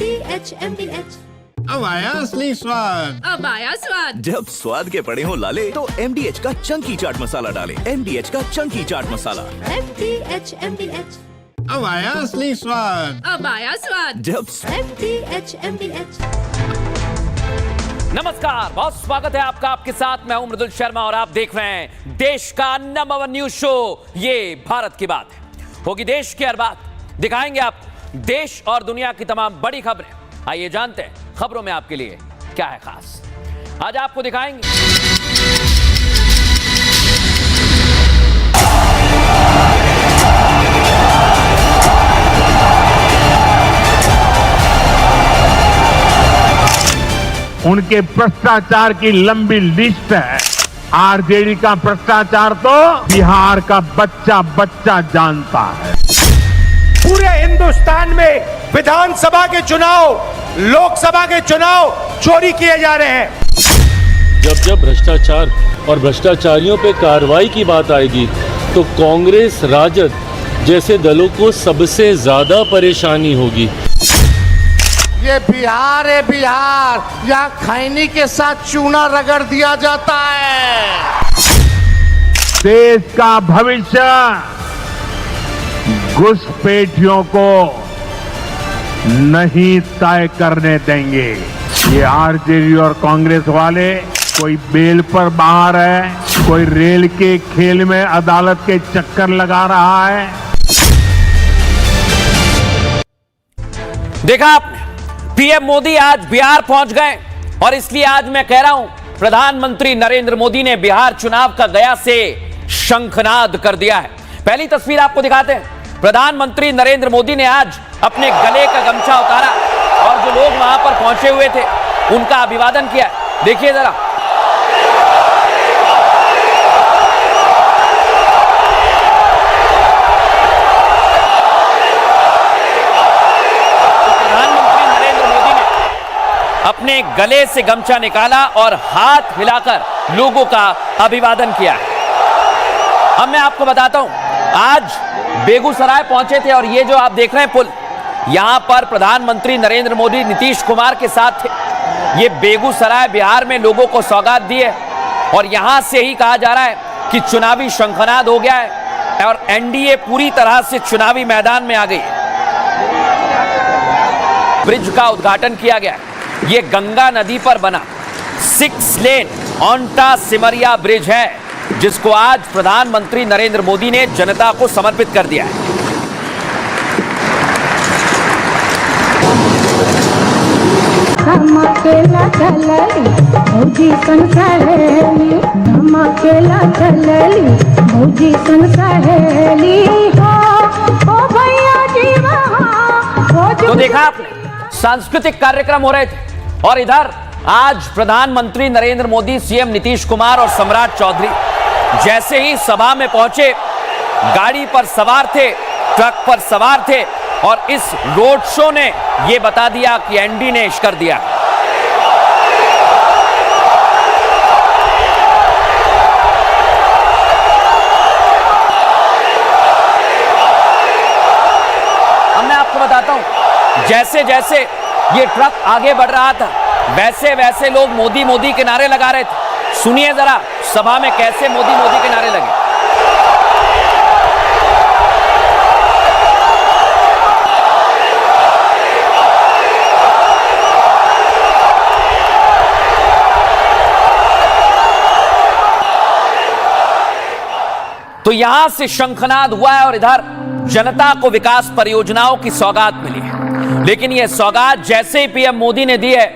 MDH अब आया असली स्वाद। अब आया स्वाद। जब स्वाद के पड़े हो लाले तो MDH का चंकी चाट मसाला डालें। MDH का चंकी चाट मसाला। MDH अब आया असली स्वाद। अब आया स्वाद। जब MDH नमस्कार, बहुत स्वागत है आपका। आपके साथ मैं हूं मृदुल शर्मा और आप देख रहे हैं देश का नंबर 1 न्यूज शो ये भारत की बात है। होगी देश की हर बात, दिखाएंगे आप देश और दुनिया की तमाम बड़ी खबरें। आइए जानते हैं खबरों में आपके लिए क्या है खास। आज आपको दिखाएंगे उनके भ्रष्टाचार की लंबी लिस्ट है। आरजेडी का भ्रष्टाचार तो बिहार का बच्चा बच्चा जानता है। पूरे हिंदुस्तान में विधानसभा के चुनाव, लोकसभा के चुनाव चोरी किए जा रहे हैं। जब जब भ्रष्टाचार और भ्रष्टाचारियों पे कार्रवाई की बात आएगी तो कांग्रेस, राजद जैसे दलों को सबसे ज्यादा परेशानी होगी। ये बिहार है, बिहार, यहाँ खैनी के साथ चूना रगड़ दिया जाता है। देश का भविष्य घुसपैठियों को नहीं तय करने देंगे। ये आरजेडी और कांग्रेस वाले कोई बेल पर बाहर है, कोई रेल के खेल में अदालत के चक्कर लगा रहा है। देखा आपने, पीएम मोदी आज बिहार पहुंच गए और इसलिए आज मैं कह रहा हूं प्रधानमंत्री नरेंद्र मोदी ने बिहार चुनाव का गया से शंखनाद कर दिया है। पहली तस्वीर आपको दिखाते हैं। प्रधानमंत्री नरेंद्र मोदी ने आज अपने गले का गमछा उतारा और जो लोग वहां पर पहुंचे हुए थे उनका अभिवादन किया। देखिए जरा, प्रधानमंत्री नरेंद्र मोदी ने अपने गले से गमछा निकाला और हाथ हिलाकर लोगों का अभिवादन किया। अब मैं आपको बताता हूं, आज बेगूसराय पहुंचे थे और ये जो आप देख रहे हैं पुल, यहां पर प्रधानमंत्री नरेंद्र मोदी नीतीश कुमार के साथ थे। ये बेगूसराय बिहार में लोगों को सौगात दी है और यहां से ही कहा जा रहा है कि चुनावी शंखनाद हो गया है और एनडीए पूरी तरह से चुनावी मैदान में आ गई है। ब्रिज का उद्घाटन किया गया है। ये गंगा नदी पर बना 6 लेन ओंटा सिमरिया ब्रिज है जिसको आज प्रधानमंत्री नरेंद्र मोदी ने जनता को समर्पित कर दिया है। तो देखा आपने, सांस्कृतिक कार्यक्रम हो रहे थे और इधर आज प्रधानमंत्री नरेंद्र मोदी, सीएम नीतीश कुमार और सम्राट चौधरी जैसे ही सभा में पहुंचे, गाड़ी पर सवार थे, ट्रक पर सवार थे और इस रोड शो ने यह बता दिया कि एनडी ने इश कर दिया। अब मैं आपको बताता हूं, जैसे जैसे ये ट्रक आगे बढ़ रहा था वैसे वैसे लोग मोदी मोदी के नारे लगा रहे थे। सुनिए जरा सभा में कैसे मोदी मोदी के नारे लगे। तो यहां से शंखनाद हुआ है और इधर जनता को विकास परियोजनाओं की सौगात मिली है। लेकिन यह सौगात जैसे ही पीएम मोदी ने दी है,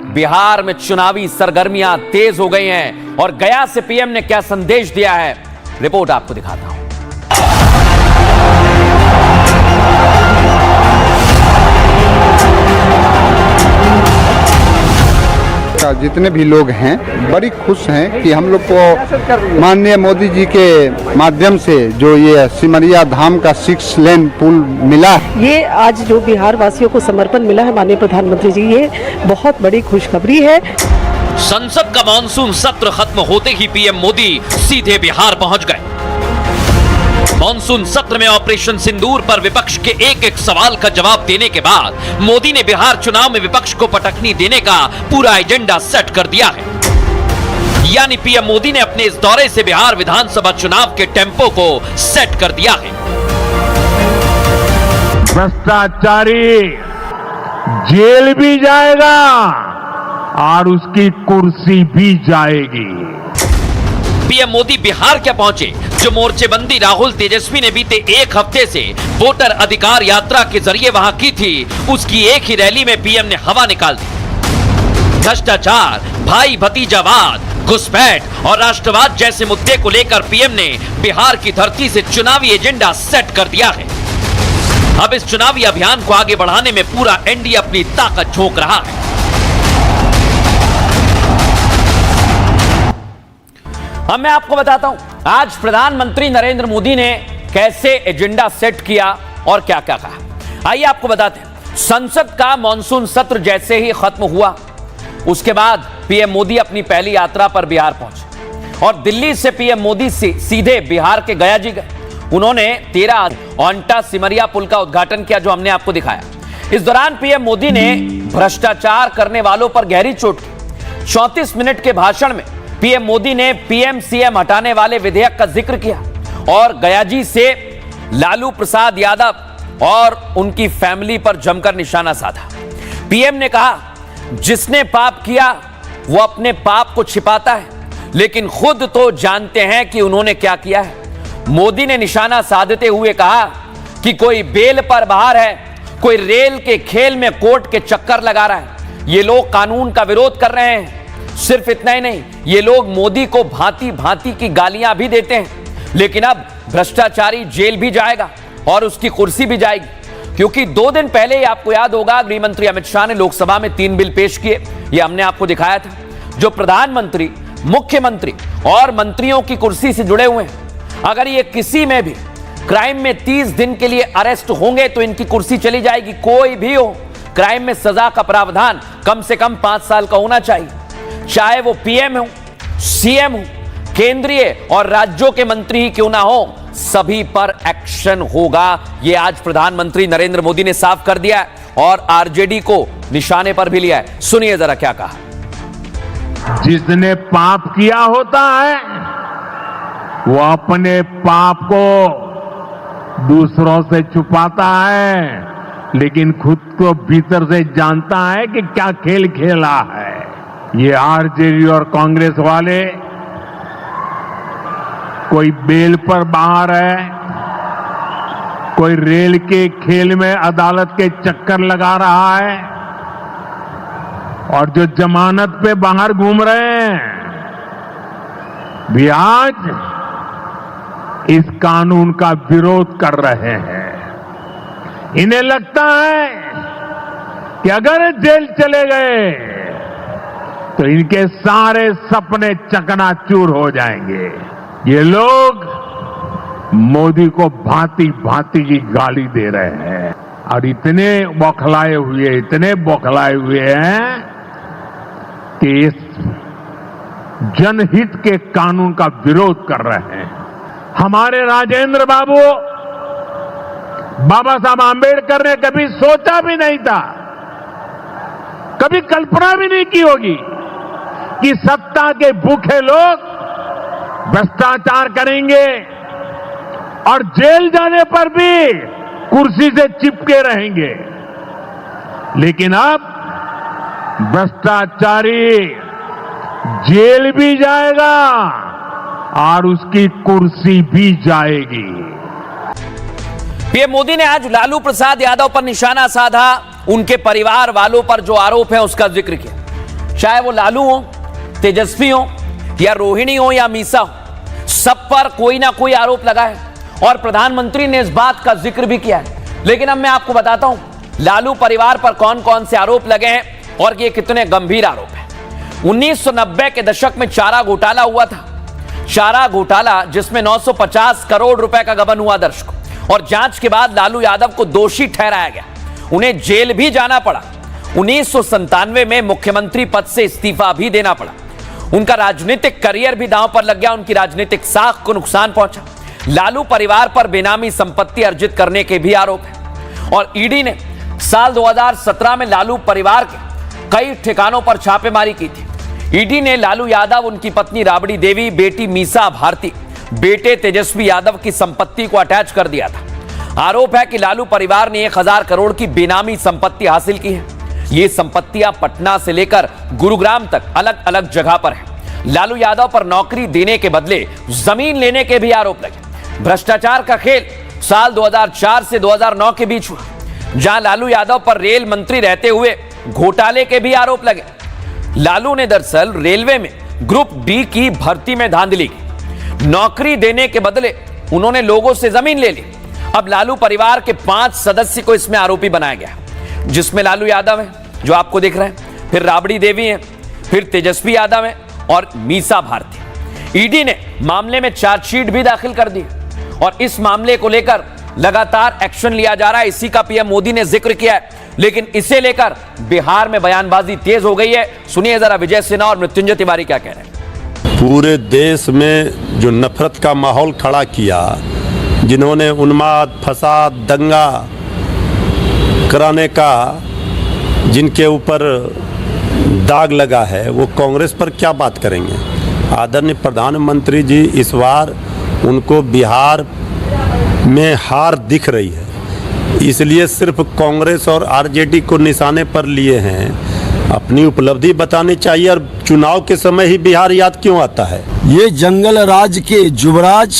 बिहार में चुनावी सरगर्मियां तेज हो गई हैं और गया से पीएम ने क्या संदेश दिया है, रिपोर्ट आपको दिखाता हूं। जितने भी लोग हैं बड़ी खुश हैं कि हम लोग को माननीय मोदी जी के माध्यम से जो ये सिमरिया धाम का 6 लेन पुल मिला है, ये आज जो बिहार वासियों को समर्पण मिला है माननीय प्रधानमंत्री जी, ये बहुत बड़ी खुशखबरी है। संसद का मानसून सत्र खत्म होते ही पीएम मोदी सीधे बिहार पहुंच गए। मॉनसून सत्र में ऑपरेशन सिंदूर पर विपक्ष के एक एक सवाल का जवाब देने के बाद मोदी ने बिहार चुनाव में विपक्ष को पटखनी देने का पूरा एजेंडा सेट कर दिया है। यानी पीएम मोदी ने अपने इस दौरे से बिहार विधानसभा चुनाव के टेम्पो को सेट कर दिया है। भ्रष्टाचारी जेल भी जाएगा और उसकी कुर्सी भी जाएगी। पीएम मोदी बिहार क्या पहुंचे, जो मोर्चेबंदी राहुल तेजस्वी ने बीते एक हफ्ते से वोटर अधिकार यात्रा के जरिए वहां की थी, उसकी एक ही रैली में पीएम ने हवा निकाल दी। भ्रष्टाचार, भाई भतीजावाद, घुसपैठ और राष्ट्रवाद जैसे मुद्दे को लेकर पीएम ने बिहार की धरती से चुनावी एजेंडा सेट कर दिया है। अब इस चुनावी अभियान को आगे बढ़ाने में पूरा एनडीए अपनी ताकत झोंक रहा है। अब मैं आपको बताता हूं आज प्रधानमंत्री नरेंद्र मोदी ने कैसे एजेंडा सेट किया और क्या क्या कहा। आइए आपको बताते हैं। संसद का मॉनसून सत्र जैसे ही खत्म हुआ, उसके बाद पीएम मोदी अपनी पहली यात्रा पर बिहार पहुंचे और दिल्ली से पीएम मोदी सीधे बिहार के गया जी गए। उन्होंने 13 ओंटा सिमरिया पुल का उद्घाटन किया, जो हमने आपको दिखाया। इस दौरान पीएम मोदी ने भ्रष्टाचार करने वालों पर गहरी चोट की। 34 मिनट के भाषण में पीएम मोदी ने पीएमसीएम हटाने वाले विधेयक का जिक्र किया और गयाजी से लालू प्रसाद यादव और उनकी फैमिली पर जमकर निशाना साधा। पीएम ने कहा, जिसने पाप किया वो अपने पाप को छिपाता है, लेकिन खुद तो जानते हैं कि उन्होंने क्या किया है। मोदी ने निशाना साधते हुए कहा कि कोई बेल पर बाहर है, कोई रेल के खेल में कोर्ट के चक्कर लगा रहा है। ये लोग कानून का विरोध कर रहे हैं। सिर्फ इतना ही नहीं, ये लोग मोदी को भांति भांति की गालियां भी देते हैं। लेकिन अब भ्रष्टाचारी जेल भी जाएगा और उसकी कुर्सी भी जाएगी, क्योंकि 2 दिन पहले ही आपको याद होगा गृह मंत्री अमित शाह ने लोकसभा में 3 बिल पेश किए। ये हमने आपको दिखाया था, जो प्रधानमंत्री, मुख्यमंत्री और मंत्रियों की कुर्सी से जुड़े हुए हैं। अगर ये किसी में भी क्राइम में 30 दिन के लिए अरेस्ट होंगे तो इनकी कुर्सी चली जाएगी। कोई भी हो, क्राइम में सजा का प्रावधान कम से कम 5 साल का होना चाहिए। चाहे वो पीएम हो, सीएम हो, केंद्रीय और राज्यों के मंत्री ही क्यों ना हो, सभी पर एक्शन होगा। ये आज प्रधानमंत्री नरेंद्र मोदी ने साफ कर दिया है और आरजेडी को निशाने पर भी लिया है। सुनिए जरा क्या कहा। जिसने पाप किया होता है वो अपने पाप को दूसरों से छुपाता है, लेकिन खुद को भीतर से जानता है कि क्या खेल खेला है। ये आरजेडी और कांग्रेस वाले कोई बेल पर बाहर है, कोई रेल के खेल में अदालत के चक्कर लगा रहा है, और जो जमानत पे बाहर घूम रहे हैं भी आज इस कानून का विरोध कर रहे हैं। इन्हें लगता है कि अगर जेल चले गए तो इनके सारे सपने चकनाचूर हो जाएंगे। ये लोग मोदी को भांति भांति की गाली दे रहे हैं और इतने बौखलाए हुए हैं कि इस जनहित के कानून का विरोध कर रहे हैं। हमारे राजेंद्र बाबू, बाबा साहब आंबेडकर ने कभी सोचा भी नहीं था, कभी कल्पना भी नहीं की होगी कि सत्ता के भूखे लोग भ्रष्टाचार करेंगे और जेल जाने पर भी कुर्सी से चिपके रहेंगे। लेकिन अब भ्रष्टाचारी जेल भी जाएगा और उसकी कुर्सी भी जाएगी। पीएम मोदी ने आज लालू प्रसाद यादव पर निशाना साधा, उनके परिवार वालों पर जो आरोप है उसका जिक्र किया। चाहे वो लालू हो, तेजस्वी हो या रोहिणी हो या मीसा हो, सब पर कोई ना कोई आरोप लगा है और प्रधानमंत्री ने इस बात का जिक्र भी किया है। लेकिन अब मैं आपको बताता हूं लालू परिवार पर कौन कौन से आरोप लगे हैं और ये कितने गंभीर आरोप हैं। 1990 के दशक में चारा घोटाला हुआ था। चारा घोटाला जिसमें 950 करोड़ रुपए का गबन हुआ दर्शकों, और जांच के बाद लालू यादव को दोषी ठहराया गया, उन्हें जेल भी जाना पड़ा। 1997 में मुख्यमंत्री पद से इस्तीफा भी देना पड़ा। उनका राजनीतिक करियर भी दांव पर लग गया, उनकी राजनीतिक साख को नुकसान पहुंचा। लालू परिवार पर बेनामी संपत्ति अर्जित करने के भी आरोप है। और ईडी ने साल 2017 में लालू परिवार के कई ठिकानों पर छापेमारी की थी। ईडी ने लालू यादव, उनकी पत्नी राबड़ी देवी, बेटी मीसा भारती, बेटे तेजस्वी यादव की संपत्ति को अटैच कर दिया था। आरोप है कि लालू परिवार ने 1000 करोड़ की बेनामी संपत्ति हासिल की है। ये संपत्तियां पटना से लेकर गुरुग्राम तक अलग अलग जगह पर है। लालू यादव पर नौकरी देने के बदले जमीन लेने के भी आरोप लगे। भ्रष्टाचार का खेल साल 2004 से 2009 के बीच हुआ, जहां लालू यादव पर रेल मंत्री रहते हुए घोटाले के भी आरोप लगे। लालू ने दरअसल रेलवे में ग्रुप डी की भर्ती में धांधली की। नौकरी देने के बदले उन्होंने लोगों से जमीन ले ली। अब लालू परिवार के 5 सदस्य को इसमें आरोपी बनाया गया, जिसमें लालू यादव है जो आपको दिख रहे हैं, फिर राबड़ी देवी है, फिर तेजस्वी यादव है और मीसा भारती। ईडी ने मामले में चार्जशीट भी दाखिल कर दी और इस मामले को लेकर लगातार एक्शन लिया जा रहा है। इसी का पीएम मोदी ने जिक्र किया है, लेकिन इसे लेकर बिहार में बयानबाजी तेज हो गई है। सुनिए जरा विजय सिन्हा और मृत्युंजय तिवारी क्या कह रहे हैं। पूरे देश में जो नफरत का माहौल खड़ा किया, जिन्होंने उन्माद, फसाद, दंगा कराने का जिनके ऊपर दाग लगा है, वो कांग्रेस पर क्या बात करेंगे। आदरणीय प्रधानमंत्री जी इस बार उनको बिहार में हार दिख रही है, इसलिए सिर्फ कांग्रेस और आरजेडी को निशाने पर लिए हैं। अपनी उपलब्धि बतानी चाहिए और चुनाव के समय ही बिहार याद क्यों आता है। ये जंगल राज के युवराज,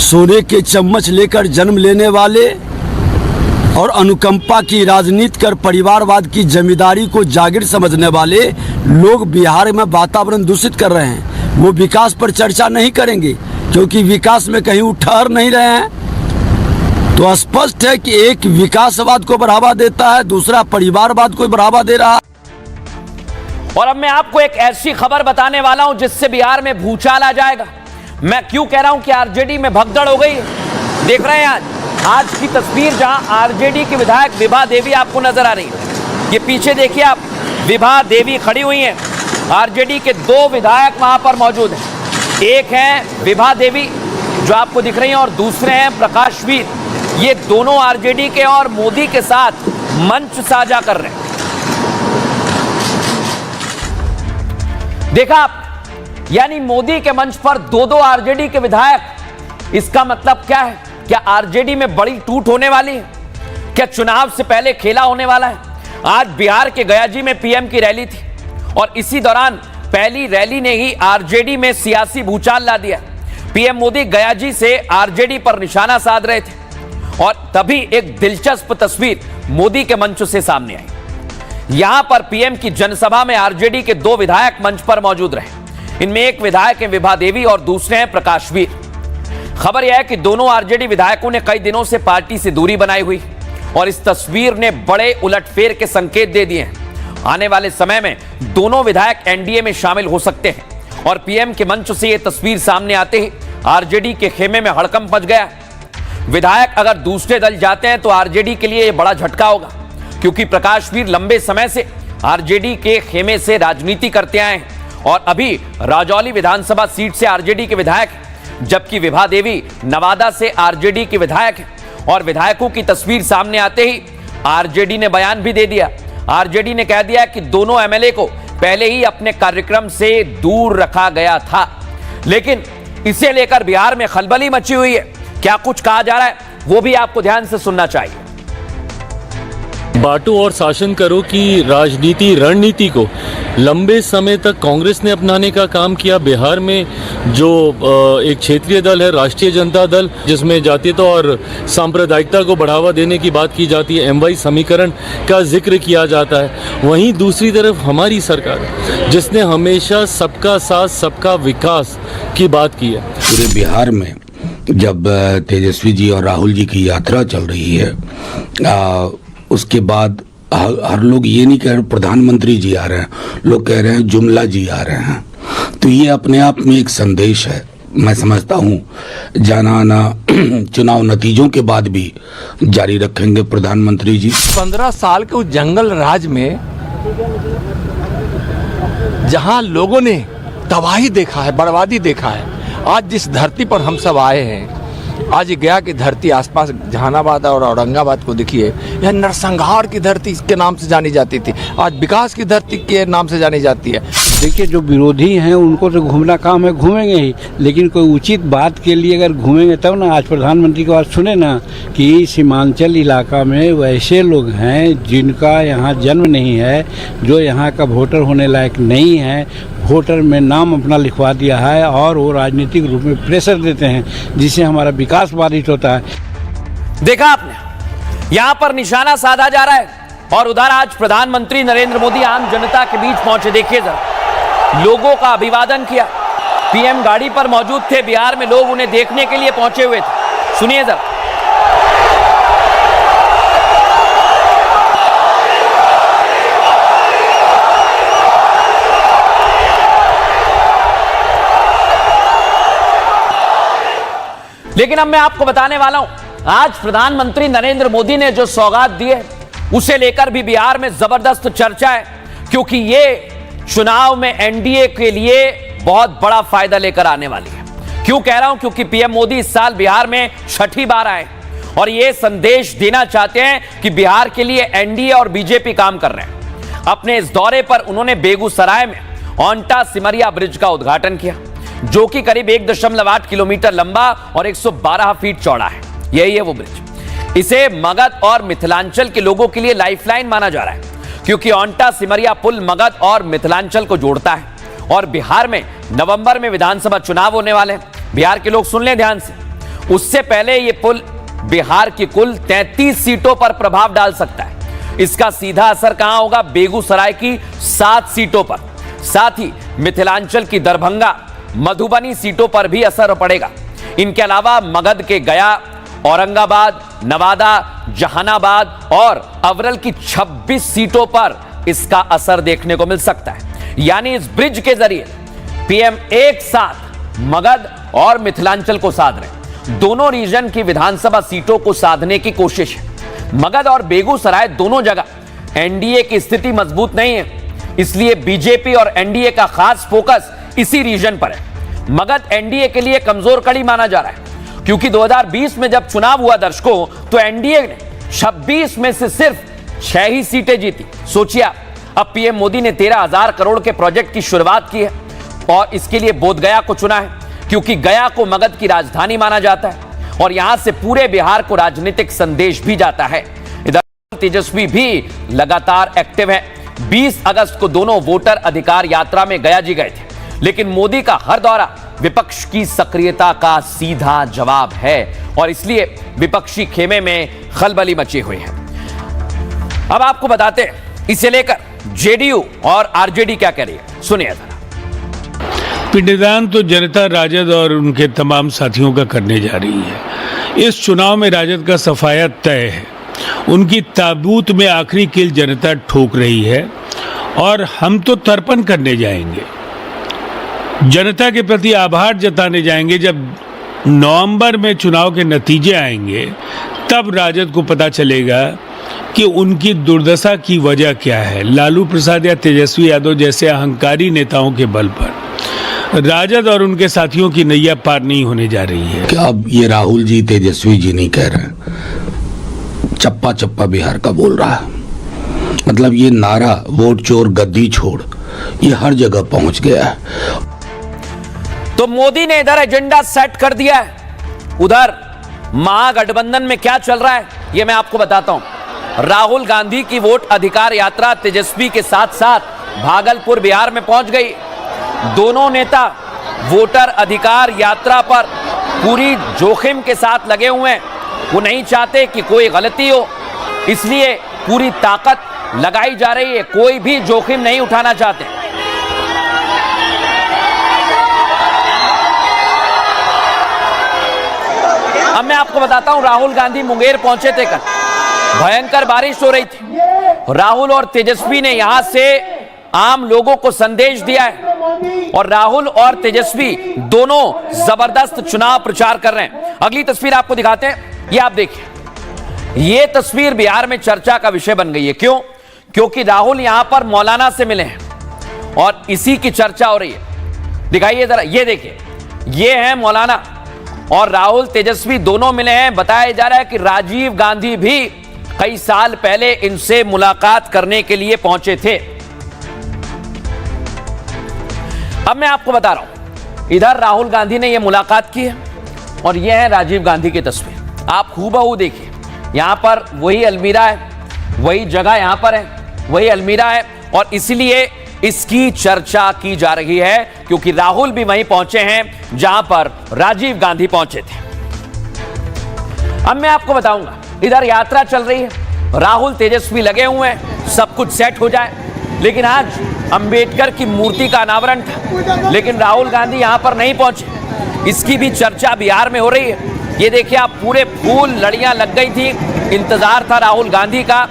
सोने के चम्मच लेकर जन्म लेने वाले और अनुकंपा की राजनीति कर परिवारवाद की जमींदारी को जागीर समझने वाले लोग बिहार में वातावरण दूषित कर रहे हैं। वो विकास पर चर्चा नहीं करेंगे क्योंकि विकास में कहीं वो ठहर नहीं रहे हैं। तो स्पष्ट है कि एक विकासवाद को बढ़ावा देता है, दूसरा परिवारवाद को बढ़ावा दे रहा है। और अब मैं आपको एक ऐसी खबर बताने वाला हूं जिससे बिहार में भूचाल आ जाएगा। मैं क्यों कह रहा हूं कि आरजेडी में भगदड़ हो गई है। देख रहे हैं आज की तस्वीर, जहां आरजेडी की विधायक विभा देवी आपको नजर आ रही है। ये पीछे देखिए आप, विभा देवी खड़ी हुई हैं। आरजेडी के 2 विधायक वहां पर मौजूद हैं। एक है विभा देवी जो आपको दिख रही हैं और दूसरे हैं प्रकाश वीर। ये दोनों आरजेडी के और मोदी के साथ मंच साझा कर रहे हैं। देखा आप, यानी मोदी के मंच पर 2 आरजेडी के विधायक। इसका मतलब क्या है? क्या आरजेडी में बड़ी टूट होने वाली है? क्या चुनाव से पहले खेला होने वाला है? आज बिहार के गयाजी में पीएम की रैली थी और इसी दौरान पहली रैली ने ही आरजेडी में सियासी भूचाल ला दिया। पीएम मोदी गयाजी से आरजेडी पर निशाना साध रहे थे और तभी एक दिलचस्प तस्वीर मोदी के मंच से सामने आई। यहां पर पीएम की जनसभा में आरजेडी के 2 विधायक मंच पर मौजूद रहे। इनमें एक विधायक है विभा देवी और दूसरे हैं प्रकाश वीर। खबर यह है कि दोनों आरजेडी विधायकों ने कई दिनों से पार्टी से दूरी बनाई हुई और इस तस्वीर ने बड़े उलटफेर के संकेत दे दिए हैं। आने वाले समय में दोनों विधायक एनडीए में शामिल हो सकते हैं और पीएम के मंच से यह तस्वीर सामने आते ही आरजेडी के खेमे में हड़कंप मच गया। विधायक अगर दूसरे दल जाते हैं तो आरजेडी के लिए यह बड़ा झटका होगा, क्योंकि प्रकाश वीर लंबे समय से आरजेडी के खेमे से राजनीति करते आए हैं और अभी राजौली विधानसभा सीट से आरजेडी के विधायक, जबकि विभा देवी नवादा से आरजेडी के विधायक हैं। और विधायकों की तस्वीर सामने आते ही आरजेडी ने बयान भी दे दिया। आरजेडी ने कह दिया कि दोनों एमएलए को पहले ही अपने कार्यक्रम से दूर रखा गया था, लेकिन इसे लेकर बिहार में खलबली मची हुई है। क्या कुछ कहा जा रहा है वो भी आपको ध्यान से सुनना चाहिए। बांटो और शासन करो की राजनीति रणनीति को लंबे समय तक कांग्रेस ने अपनाने का काम किया। बिहार में जो एक क्षेत्रीय दल है राष्ट्रीय जनता दल, जिसमें जातीयता और सांप्रदायिकता को बढ़ावा देने की बात की जाती है, एमवाई समीकरण का जिक्र किया जाता है, वहीं दूसरी तरफ हमारी सरकार जिसने हमेशा सबका साथ सबका विकास की बात की है। पूरे बिहार में जब तेजस्वी जी और राहुल जी की यात्रा चल रही है, उसके बाद हर लोग ये नहीं कह रहे प्रधानमंत्री जी आ रहे हैं, लोग कह रहे हैं जुमला जी आ रहे हैं। तो ये अपने आप में एक संदेश है। मैं समझता हूँ जाना आना चुनाव नतीजों के बाद भी जारी रखेंगे प्रधानमंत्री जी। 15 साल के उस जंगल राज में जहाँ लोगों ने तबाही देखा है, बर्बादी देखा है आज जिस धरती पर हम सब आए हैं, आज ये गया की धरती, आसपास जहानाबाद और औरंगाबाद को देखिए, यह नरसंहार की धरती के नाम से जानी जाती थी, आज विकास की धरती के नाम से जानी जाती है। देखिए, जो विरोधी हैं उनको तो घूमना काम है, घूमेंगे ही, लेकिन कोई उचित बात के लिए अगर घूमेंगे तब ना। आज प्रधानमंत्री की बात सुने ना कि सीमांचल इलाका में वैसे लोग हैं जिनका यहाँ जन्म नहीं है, जो यहाँ का वोटर होने लायक नहीं है, वोटर में नाम अपना लिखवा दिया है और वो राजनीतिक रूप में प्रेशर देते हैं, जिससे हमारा विकास बाधित होता है। देखा आपने, यहां पर निशाना साधा जा रहा है और उधर आज प्रधानमंत्री नरेंद्र मोदी आम जनता के बीच पहुंचे। देखिए जरा, लोगों का अभिवादन किया। पीएम गाड़ी पर मौजूद थे, बिहार में लोग उन्हें देखने के लिए पहुंचे हुए थे। सुनिए जरा। लेकिन अब मैं आपको बताने वाला हूं, आज प्रधानमंत्री नरेंद्र मोदी ने जो सौगात दी है उसे लेकर भी बिहार में जबरदस्त चर्चा है, क्योंकि ये चुनाव में एनडीए के लिए बहुत बड़ा फायदा लेकर आने वाली है। क्यों कह रहा हूं? क्योंकि पीएम मोदी इस साल बिहार में छठी बार आए और ये संदेश देना चाहते हैं कि बिहार के लिए एनडीए और बीजेपी काम कर रहे हैं। अपने इस दौरे पर उन्होंने बेगूसराय में ओंटा सिमरिया ब्रिज का उद्घाटन किया, जो कि करीब 1.8 किलोमीटर लंबा और 112 फीट चौड़ा है। यही है वो ब्रिज। इसे मगध और मिथिलांचल के लोगों के लिए लाइफलाइन माना जा रहा है, क्योंकि ओंटा सिमरिया पुल मगध और मिथिलांचल को जोड़ता है। और बिहार में नवंबर में विधानसभा चुनाव होने वाले हैं। बिहार के लोग सुन लें ध्यान से, उससे पहले यह पुल बिहार की कुल 33 सीटों पर प्रभाव डाल सकता है। इसका सीधा असर कहां होगा? बेगूसराय की 7 सीटों पर, साथ ही मिथिलांचल की दरभंगा, मधुबनी सीटों पर भी असर पड़ेगा। इनके अलावा मगध के गया, औरंगाबाद, नवादा, जहानाबाद और अवरल की 26 सीटों पर इसका असर देखने को मिल सकता है। यानी इस ब्रिज के जरिए पीएम एक साथ मगध और मिथिलांचल को साध रहे। दोनों रीजन की विधानसभा सीटों को साधने की कोशिश है। मगध और बेगूसराय दोनों जगह एनडीए की स्थिति मजबूत नहीं है, इसलिए बीजेपी और एनडीए का खास फोकस इसी रीजन पर है। मगध एनडीए के लिए कमजोर कड़ी माना जा रहा है, क्योंकि 2020 में जब चुनाव हुआ दर्शकों, तो एनडीए ने 26 में से सिर्फ 6 ही सीटें जीती। सोचिए, अब पीएम मोदी ने 13,000 करोड़ के प्रोजेक्ट की शुरुआत की है और इसके लिए बोधगया को चुना है, क्योंकि गया को मगध की राजधानी माना जाता है और यहां से पूरे बिहार को राजनीतिक संदेश भी जाता है। इधर तेजस्वी भी लगातार एक्टिव है। 20 अगस्त को दोनों वोटर अधिकार यात्रा में गया जी गए थे, लेकिन मोदी का हर दौरा विपक्ष की सक्रियता का सीधा जवाब है और इसलिए विपक्षी खेमे में खलबली मची हुई है। अब आपको बताते हैं, इसे लेकर जेडीयू और आरजेडी क्या कह रही है, सुनिए जरा। पिंडदान तो जनता राजद और उनके तमाम साथियों का करने जा रही है। इस चुनाव में राजद का सफाया तय है। उनकी ताबूत में आखिरी कील जनता ठोक रही है और हम तो तर्पण करने जाएंगे, जनता के प्रति आभार जताने जाएंगे। जब नवंबर में चुनाव के नतीजे आएंगे, तब राजद को पता चलेगा कि उनकी दुर्दशा की वजह क्या है। लालू प्रसाद या तेजस्वी यादव जैसे अहंकारी नेताओं के बल पर राजद और उनके साथियों की नैया पार नहीं होने जा रही है। क्या अब ये राहुल जी, तेजस्वी जी नहीं कह रहे, चप्पा चप्पा बिहार का बोल रहा है। मतलब ये नारा वोट चोर गद्दी छोड़, ये हर जगह पहुंच गया है। तो मोदी ने इधर एजेंडा सेट कर दिया है, उधर महागठबंधन में क्या चल रहा है ये मैं आपको बताता हूं। राहुल गांधी की वोट अधिकार यात्रा तेजस्वी के साथ साथ भागलपुर बिहार में पहुंच गई। दोनों नेता वोटर अधिकार यात्रा पर पूरी जोखिम के साथ लगे हुए हैं। वो नहीं चाहते कि कोई गलती हो, इसलिए पूरी ताकत लगाई जा रही है, कोई भी जोखिम नहीं उठाना चाहते। अब मैं आपको बताता हूं, राहुल गांधी मुंगेर पहुंचे थे कल, भयंकर बारिश हो रही थी। राहुल और तेजस्वी ने यहां से आम लोगों को संदेश दिया है और राहुल और तेजस्वी दोनों जबरदस्त चुनाव प्रचार कर रहे हैं। अगली तस्वीर आपको दिखाते हैं, ये आप देखिए। ये तस्वीर बिहार में चर्चा का विषय बन गई है। क्यों? क्योंकि राहुल यहां पर मौलाना से मिले हैं और इसी की चर्चा हो रही है। दिखाइए जरा, ये देखिए, ये हैं मौलाना और राहुल तेजस्वी दोनों मिले हैं। बताया जा रहा है कि राजीव गांधी भी कई साल पहले इनसे मुलाकात करने के लिए पहुंचे थे। अब मैं आपको बता रहा हूं, इधर राहुल गांधी ने यह मुलाकात की है और यह है राजीव गांधी की तस्वीर। आप हूबहू देखिए, यहां पर वही अलमीरा है, वही जगह यहां पर है, वही अलमीरा है और इसलिए इसकी चर्चा की जा रही है क्योंकि राहुल भी वहीं पहुंचे हैं जहां पर राजीव गांधी पहुंचे थे। अब मैं आपको बताऊंगा, इधर यात्रा चल रही है, राहुल तेजस्वी लगे हुए हैं, सब कुछ सेट हो जाए, लेकिन आज अंबेडकर की मूर्ति का अनावरण था, लेकिन राहुल गांधी यहां पर नहीं पहुंचे। इसकी भी चर्चा बिहार में हो रही है। ये देखिए आप, पूरे फूल लड़ियां लग गई थी, इंतजार था राहुल गांधी का,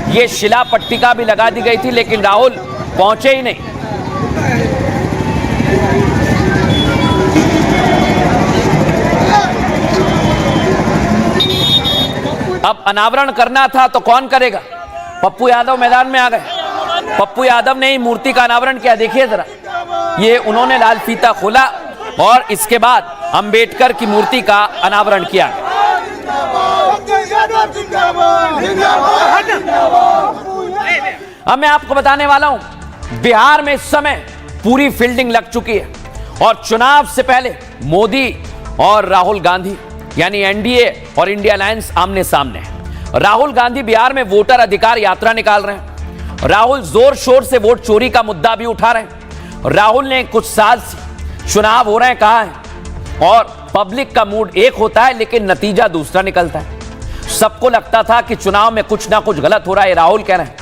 ये शिला पट्टिका भी लगा दी गई थी, लेकिन राहुल पहुंचे ही नहीं। अब अनावरण करना था तो कौन करेगा? पप्पू यादव मैदान में आ गए। पप्पू यादव ने ही मूर्ति का अनावरण किया। देखिए जरा, ये उन्होंने लाल फीता खोला और इसके बाद अंबेडकर की मूर्ति का अनावरण किया। अब मैं आपको बताने वाला हूं, बिहार में इस समय पूरी फील्डिंग लग चुकी है और चुनाव से पहले मोदी और राहुल गांधी यानी एनडीए और इंडिया अलायंस आमने सामने है। राहुल गांधी बिहार में वोटर अधिकार यात्रा निकाल रहे हैं। राहुल जोर शोर से वोट चोरी का मुद्दा भी उठा रहे हैं। राहुल ने कुछ साल से चुनाव हो रहे हैं कहा है और पब्लिक का मूड एक होता है लेकिन नतीजा दूसरा निकलता है। सबको लगता था कि चुनाव में कुछ ना कुछ गलत हो रहा है। राहुल कह रहे हैं,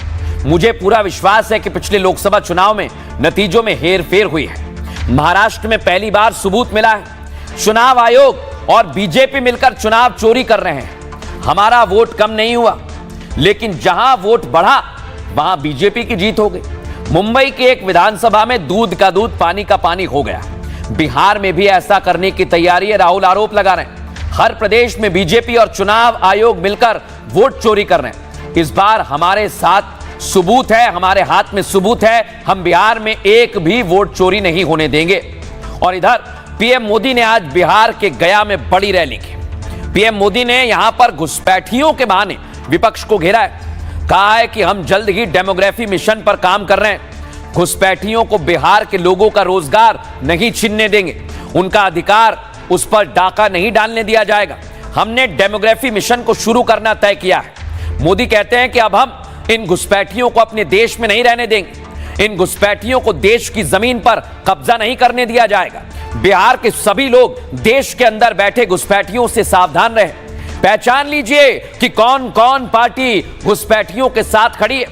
मुझे पूरा विश्वास है कि पिछले लोकसभा चुनाव में नतीजों में हेरफेर हुई है। महाराष्ट्र में पहली बार सबूत मिला है। चुनाव आयोग और बीजेपी मिलकर चुनाव चोरी कर रहे हैं। हमारा वोट कम नहीं हुआ, लेकिन जहां वोट बढ़ा वहां बीजेपी की जीत हो गई। मुंबई के एक विधानसभा में दूध का दूध पानी का पानी हो गया। बिहार में भी ऐसा करने की तैयारी है, राहुल आरोप लगा रहे हैं। हर प्रदेश में बीजेपी और चुनाव आयोग मिलकर वोट चोरी कर रहे हैं। इस बार हमारे साथ सबूत है, हमारे हाथ में सबूत है, हम बिहार में एक भी वोट चोरी नहीं होने देंगे। और इधर पीएम मोदी ने आज बिहार के गया में बड़ी रैली की। पीएम मोदी ने यहां पर घुसपैठियों के बहाने विपक्ष को घेरा है। कहा है कि हम जल्द ही डेमोग्राफी मिशन पर काम कर रहे हैं। घुसपैठियों को बिहार के लोगों का रोजगार नहीं छीनने देंगे, उनका अधिकार उस पर डाका नहीं डालने दिया जाएगा। हमने डेमोग्राफी मिशन को शुरू करना तय किया है। मोदी कहते हैं कि अब हम इन घुसपैठियों को अपने देश में नहीं रहने देंगे। इन घुसपैठियों को देश की जमीन पर कब्जा नहीं करने दिया जाएगा। बिहार के सभी लोग देश के अंदर बैठे घुसपैठियों से सावधान रहें। पहचान लीजिए कि कौन कौन पार्टी घुसपैठियों के साथ खड़ी है।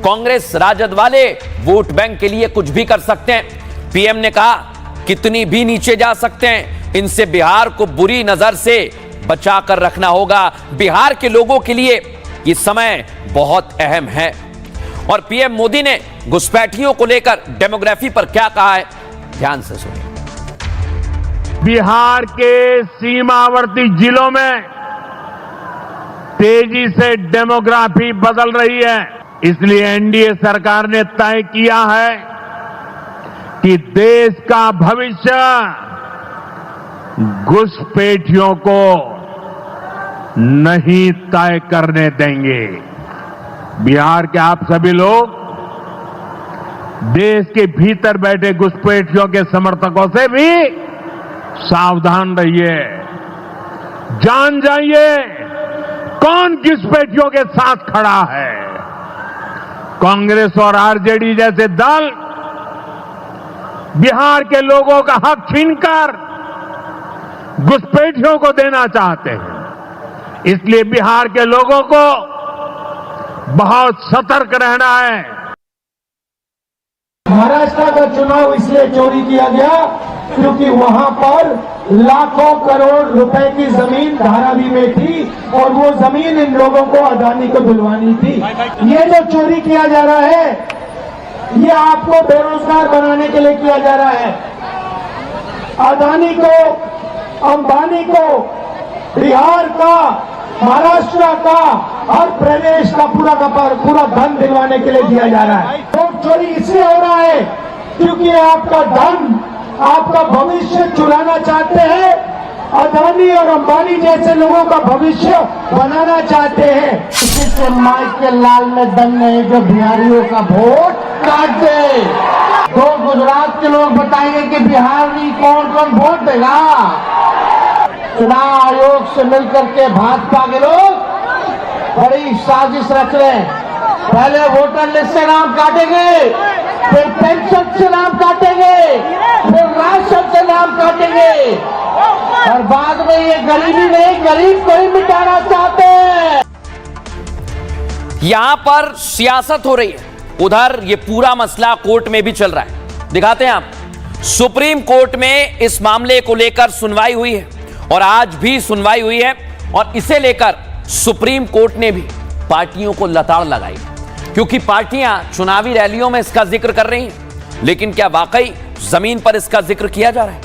कांग्रेस राजद वाले वोट बैंक के लिए कुछ भी कर सकते हैं। पीएम ने कहा कितनी भी नीचे जा सकते हैं, इनसे बिहार को बुरी नजर से बचा कर रखना होगा। बिहार के लोगों के लिए ये समय बहुत अहम है। और पीएम मोदी ने घुसपैठियों को लेकर डेमोग्राफी पर क्या कहा है, ध्यान से सुनिए। बिहार के सीमावर्ती जिलों में तेजी से डेमोग्राफी बदल रही है। इसलिए एनडीए सरकार ने तय किया है कि देश का भविष्य घुसपैठियों को नहीं तय करने देंगे। बिहार के आप सभी लोग देश के भीतर बैठे घुसपैठियों के समर्थकों से भी सावधान रहिए। जान जाइए कौन घुसपैठियों के साथ खड़ा है। कांग्रेस और आरजेडी जैसे दल बिहार के लोगों का हक छीनकर घुसपैठियों को देना चाहते हैं। इसलिए बिहार के लोगों को बहुत सतर्क रहना है। महाराष्ट्र का चुनाव इसलिए चोरी किया गया क्योंकि वहां पर लाखों करोड़ रुपए की जमीन धारावी में थी और वो जमीन इन लोगों को अदानी को दिलवानी थी। ये जो चोरी किया जा रहा है, ये आपको बेरोजगार बनाने के लिए किया जा रहा है। अदानी को, अंबानी को बिहार का, महाराष्ट्र का, हर प्रदेश का पूरा धन दिलवाने के लिए दिया जा रहा है। वोट चोरी इसलिए हो रहा है क्योंकि आपका धन आपका भविष्य चुराना चाहते हैं, अदानी और अंबानी जैसे लोगों का भविष्य बनाना चाहते हैं। किसी के माइक के लाल में दम नहीं जो बिहारियों का वोट काट दे। तो गुजरात के लोग बताएंगे कि बिहार में कौन कौन वोट देगा। चुनाव आयोग से मिलकर के भाजपा के लोग बड़ी साजिश रच रहे हैं। पहले वोटर लिस्ट से नाम काटेंगे, फिर पेंशन से नाम काटेंगे, फिर राशन से नाम काटेंगे और बाद में ये गरीबी नहीं, गरीब को ही मिटाना चाहते हैं। यहां पर सियासत हो रही है, उधर ये पूरा मसला कोर्ट में भी चल रहा है। दिखाते हैं आप, सुप्रीम कोर्ट में इस मामले को लेकर सुनवाई हुई है और आज भी सुनवाई हुई है और इसे लेकर सुप्रीम कोर्ट ने भी पार्टियों को लताड़ लगाई, क्योंकि पार्टियां चुनावी रैलियों में इसका जिक्र कर रही हैं, लेकिन क्या वाकई जमीन पर इसका जिक्र किया जा रहा है?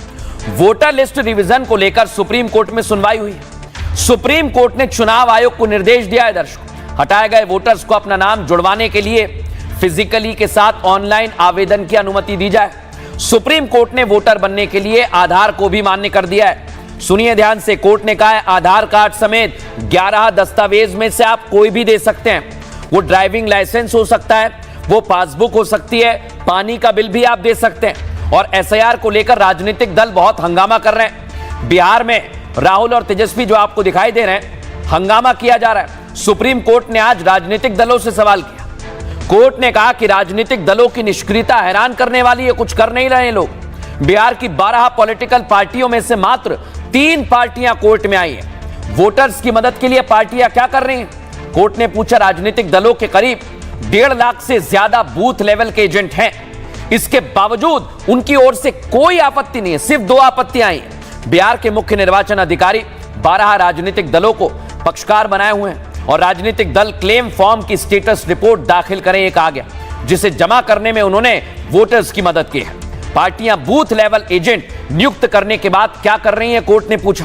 वोटर लिस्ट रिवीजन को लेकर सुप्रीम कोर्ट में सुनवाई हुई है। सुप्रीम कोर्ट ने चुनाव आयोग को निर्देश दिया है, दर्शकों, हटाए गए वोटर्स को अपना नाम जुड़वाने के लिए फिजिकली के साथ ऑनलाइन आवेदन की अनुमति दी जाए। सुप्रीम कोर्ट ने वोटर बनने के लिए आधार को भी मान्य कर दिया है। सुनिए ध्यान से, कोर्ट ने कहा है आधार कार्ड समेत 11 दस्तावेज में से आप कोई भी दे सकते हैं। वो ड्राइविंग लाइसेंस हो सकता है, वो पासबुक हो सकती है, पानी का बिल भी आप दे सकते हैं। और एसआईआर को लेकर राजनीतिक दल बहुत हंगामा कर रहे हैं। बिहार में राहुल और तेजस्वी जो आपको दिखाई दे रहे हैं, हंगामा किया जा रहा है। सुप्रीम कोर्ट ने आज राजनीतिक दलों से सवाल किया। कोर्ट ने कहा कि राजनीतिक दलों की निष्क्रियता हैरान करने वाली है, कुछ कर नहीं रहे लोग। बिहार की 12 पॉलिटिकल पार्टियों में से मात्र 3 पार्टियां कोर्ट में आई हैं। वोटर्स की मदद के लिए पार्टियां क्या कर रही हैं? कोर्ट ने पूछा, राजनीतिक दलों के करीब 1.5 लाख से ज्यादा बूथ लेवल के एजेंट हैं, इसके बावजूद उनकी ओर से कोई आपत्ति नहीं है, सिर्फ 2 आपत्तियां आई हैं। बिहार के मुख्य निर्वाचन अधिकारी 12 राजनीतिक दलों को पक्षकार बनाए हुए हैं और राजनीतिक दल क्लेम फॉर्म की स्टेटस रिपोर्ट दाखिल करें, ये कहा गया, जिसे जमा करने में उन्होंने वोटर्स की मदद की है। पार्टियां बूथ लेवल एजेंट नियुक्त करने के बाद क्या कर रही हैं? कोर्ट ने पूछा,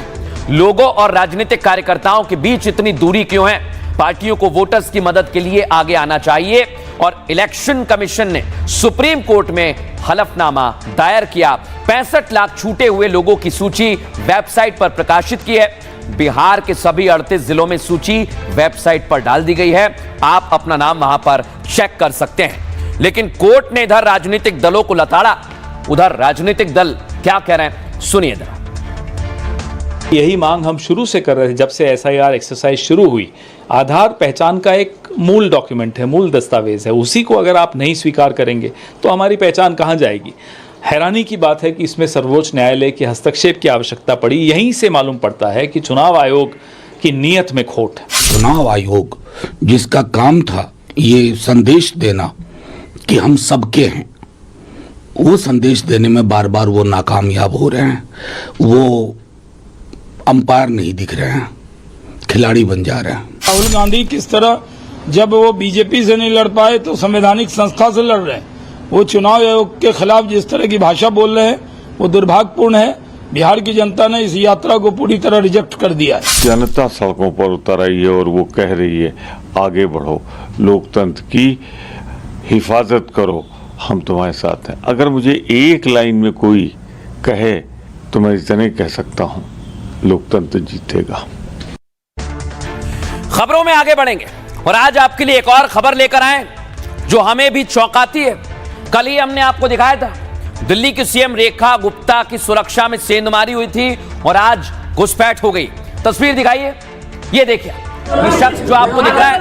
लोगों और राजनीतिक कार्यकर्ताओं के बीच इतनी दूरी क्यों है? पार्टियों को वोटर्स की मदद के लिए आगे आना चाहिए। और इलेक्शन कमीशन ने सुप्रीम कोर्ट में हलफनामा दायर किया। 65 लाख छूटे हुए लोगों की सूची वेबसाइट पर प्रकाशित की है। बिहार के सभी 38 जिलों में सूची वेबसाइट पर डाल दी गई है, आप अपना नाम वहां पर चेक कर सकते हैं। लेकिन कोर्ट ने इधर राजनीतिक दलों को लताड़ा, उधर राजनीतिक दल क्या कह रहे हैं, सुनिए जरा। यही मांग हम शुरू से कर रहे थे, जब से एसआईआर एक्सरसाइज शुरू हुई। आधार पहचान का एक मूल डॉक्यूमेंट है, मूल दस्तावेज है, उसी को अगर आप नहीं स्वीकार करेंगे तो हमारी पहचान कहाँ जाएगी? हैरानी की बात है कि इसमें सर्वोच्च न्यायालय के हस्तक्षेप की आवश्यकता पड़ी। यहीं से मालूम पड़ता है कि चुनाव आयोग की नीयत में खोट है। चुनाव आयोग जिसका काम था ये संदेश देना कि हम सबके हैं, वो संदेश देने में बार बार वो नाकामयाब हो रहे हैं। वो अंपायर नहीं दिख रहे हैं, खिलाड़ी बन जा रहे हैं। राहुल गांधी किस तरह जब वो बीजेपी से नहीं लड़ पाए तो संवैधानिक संस्था से लड़ रहे हैं। वो चुनाव आयोग के खिलाफ जिस तरह की भाषा बोल रहे हैं वो दुर्भाग्यपूर्ण है। बिहार की जनता ने इस यात्रा को पूरी तरह रिजेक्ट कर दिया है। जनता सड़कों पर उतर आई है और वो कह रही है आगे बढ़ो, लोकतंत्र की हिफाजत करो, हम तुम्हारे साथ हैं। अगर मुझे एक लाइन में कोई कहे तो मैं इतना कह सकता हूं, लोकतंत्र जीतेगा। खबरों में आगे बढ़ेंगे और आज आपके लिए एक और खबर लेकर आए जो हमें भी चौंकाती है। कल ही हमने आपको दिखाया था, दिल्ली की सीएम रेखा गुप्ता की सुरक्षा में सेंधमारी हुई थी और आज घुसपैठ हो गई। तस्वीर दिखाइए, ये देखिए, ये शख्स जो आपको दिख रहा है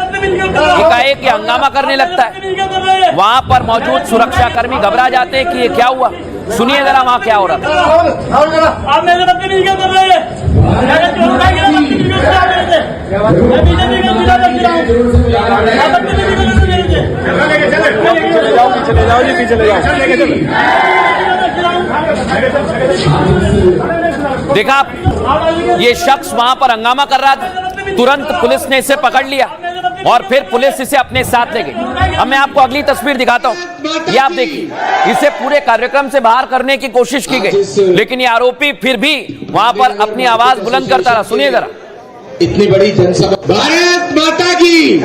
एकाएक ये हंगामा करने लगता है। वहां पर मौजूद सुरक्षा कर्मी घबरा जाते हैं कि ये क्या हुआ। सुनिए जरा वहां क्या हो रहा था। देखा, ये शख्स वहां पर हंगामा कर रहा था, तुरंत पुलिस ने इसे पकड़ लिया और फिर पुलिस इसे अपने साथ ले गई। अब मैं आपको अगली तस्वीर दिखाता हूं, ये आप देखिए, इसे पूरे कार्यक्रम से बाहर करने की कोशिश की गई, लेकिन ये आरोपी फिर भी वहां पर अपनी आवाज बुलंद करता रहा। सुनिए जरा। इतनी बड़ी जनसभा, भारत माता की,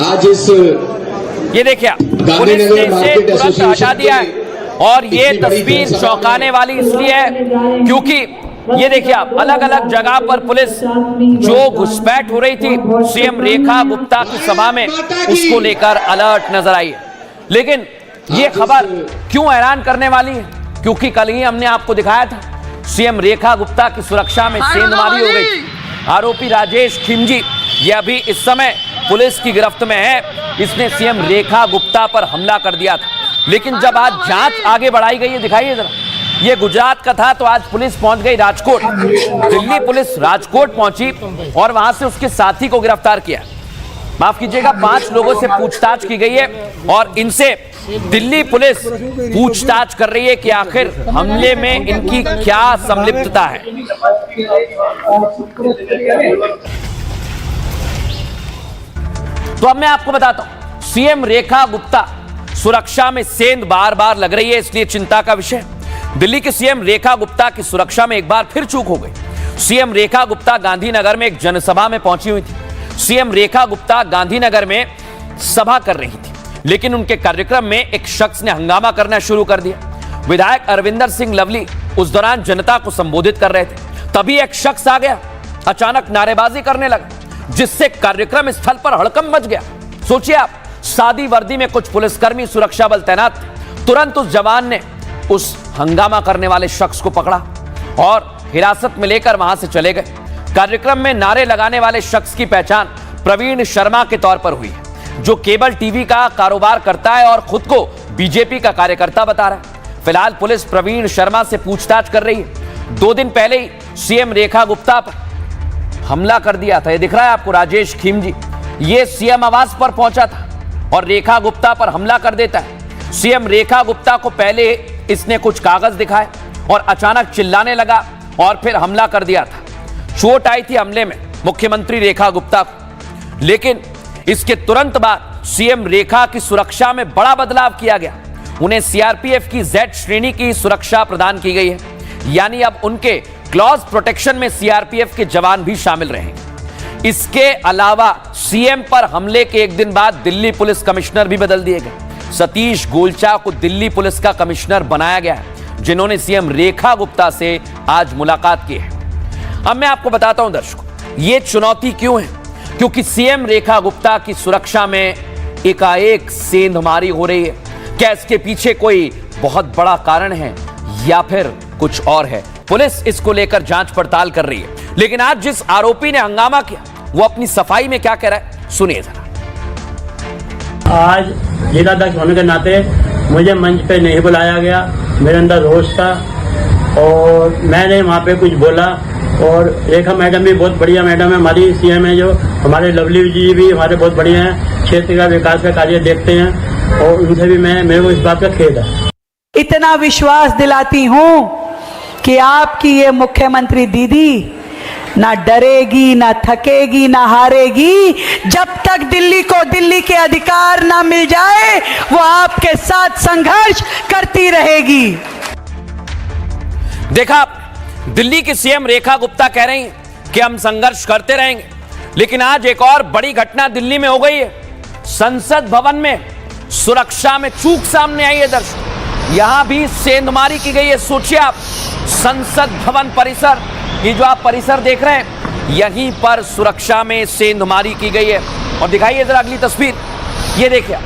आज इस ये देखिए, पुलिस ने इसे तुरंत हटा दिया है और ये तस्वीर चौंकाने वाली इसलिए है क्योंकि ये देखिए आप, अलग अलग जगह पर पुलिस जो घुसपैठ हो रही थी सीएम रेखा गुप्ता की सभा में, उसको लेकर अलर्ट नजर आई है। लेकिन ये खबर क्यों हैरान करने वाली है? क्योंकि कल ही हमने आपको दिखाया था सीएम रेखा गुप्ता की सुरक्षा में सेंधमारी हो गई थी। आरोपी राजेश खिमजी, ये अभी इस समय पुलिस की गिरफ्त में है। इसने सीएम रेखा गुप्ता पर हमला कर दिया था। लेकिन जब आज जांच आगे बढ़ाई गई है, दिखाइए जरा, ये गुजरात का था तो आज पुलिस पहुंच गई राजकोट। दिल्ली पुलिस राजकोट पहुंची और वहां से उसके साथी को गिरफ्तार किया। माफ कीजिएगा, 5 लोगों से पूछताछ की गई है और इनसे दिल्ली पुलिस पूछताछ कर रही है कि आखिर हमले में इनकी क्या संलिप्तता है। तो अब मैं आपको बताता हूं, सीएम रेखा गुप्ता सुरक्षा में सेंध बार बार लग रही है, इसलिए चिंता का विषय। दिल्ली की सीएम रेखा गुप्ता की सुरक्षा में एक बार फिर चूक हो गई। सीएम रेखा गुप्ता गांधीनगर में एक जनसभा में पहुंची हुई थी। सीएम रेखा गुप्ता गांधीनगर में सभा कर रही थी, लेकिन उनके कार्यक्रम में एक शख्स ने हंगामा करना शुरू कर दिया। विधायक अरविंदर सिंह लवली उस दौरान जनता को संबोधित कर रहे थे, तभी एक शख्स आ गया, अचानक नारेबाजी करने लगा, जिससे कार्यक्रम स्थल पर हड़कंप मच गया। सोचिए आप, सादी वर्दी में कुछ पुलिसकर्मी सुरक्षा बल तैनात थे। तुरंत उस जवान ने उस हंगामा करने वाले शख्स को पकड़ा और हिरासत में लेकर वहां से चले गए। कार्यक्रम में नारे लगाने वाले शख्स की पहचान प्रवीण शर्मा के तौर पर हुई है, जो केबल टीवी का कारोबार करता है और खुद को बीजेपी का कार्यकर्ता बता रहा है। फिलहाल पुलिस प्रवीण शर्मा से पूछताछ कर रही है। 2 दिन पहले ही सीएम रेखा गुप्ता पर हमला कर दिया था। ये दिख रहा है आपको, राजेश खिमजी, ये सीएम आवास पर पहुंचा था और रेखा गुप्ता पर हमला कर देता है। सीएम रेखा गुप्ता को पहले इसने कुछ कागज दिखाए और अचानक चिल्लाने लगा और फिर हमला कर दिया था। चोट आई थी हमले में मुख्यमंत्री रेखा गुप्ता को, लेकिन इसके तुरंत बाद सीएम रेखा की सुरक्षा में बड़ा बदलाव किया गया। उन्हें सीआरपीएफ की Z श्रेणी की सुरक्षा प्रदान की गई है, यानी अब उनके क्लॉज प्रोटेक्शन में सीआरपीएफ के जवान भी शामिल रहेंगे। इसके अलावा सीएम पर हमले के एक दिन बाद दिल्ली पुलिस कमिश्नर भी बदल दिए गए। सतीश गोलचा को दिल्ली पुलिस का कमिश्नर बनाया गया है, जिन्होंने सीएम रेखा गुप्ता से आज मुलाकात की है। अब मैं आपको बताता हूं दर्शकों, यह चुनौती क्यों है, क्योंकि सीएम रेखा गुप्ता की सुरक्षा में एकाएक सेंधमारी हो रही है। क्या इसके पीछे कोई बहुत बड़ा कारण है या फिर कुछ और है? पुलिस इसको लेकर जांच पड़ताल कर रही है। लेकिन आज जिस आरोपी ने हंगामा किया, वो अपनी सफाई में क्या कह रहा है, सुनिए जरा। आज जिलाध्यक्ष होने के नाते मुझे मंच पे नहीं बुलाया गया। मेरे अंदर रोष था और मैंने वहाँ पे कुछ बोला। और रेखा मैडम भी बहुत बढ़िया मैडम है, हमारी सीएम है, जो हमारे लवली जी भी हमारे बहुत बढ़िया हैं, क्षेत्र का विकास का कार्य देखते हैं और उनसे भी मेरे को इस बात का खेद है। इतना विश्वास दिलाती हूँ कि आपकी ये मुख्यमंत्री दीदी ना डरेगी, ना थकेगी, ना हारेगी। जब तक दिल्ली को दिल्ली के अधिकार ना मिल जाए, वो आपके साथ संघर्ष करती रहेगी। देखा, दिल्ली की सीएम रेखा गुप्ता कह रही हैं कि हम संघर्ष करते रहेंगे। लेकिन आज एक और बड़ी घटना दिल्ली में हो गई है। संसद भवन में सुरक्षा में चूक सामने आई है दर्शक। यहां भी सेंधमारी की गई है। सोचिए आप, संसद भवन परिसर, ये जो आप परिसर देख रहे हैं, यहीं पर सुरक्षा में सेंधमारी की गई है। और दिखाइए जरा अगली तस्वीर, ये देखिए,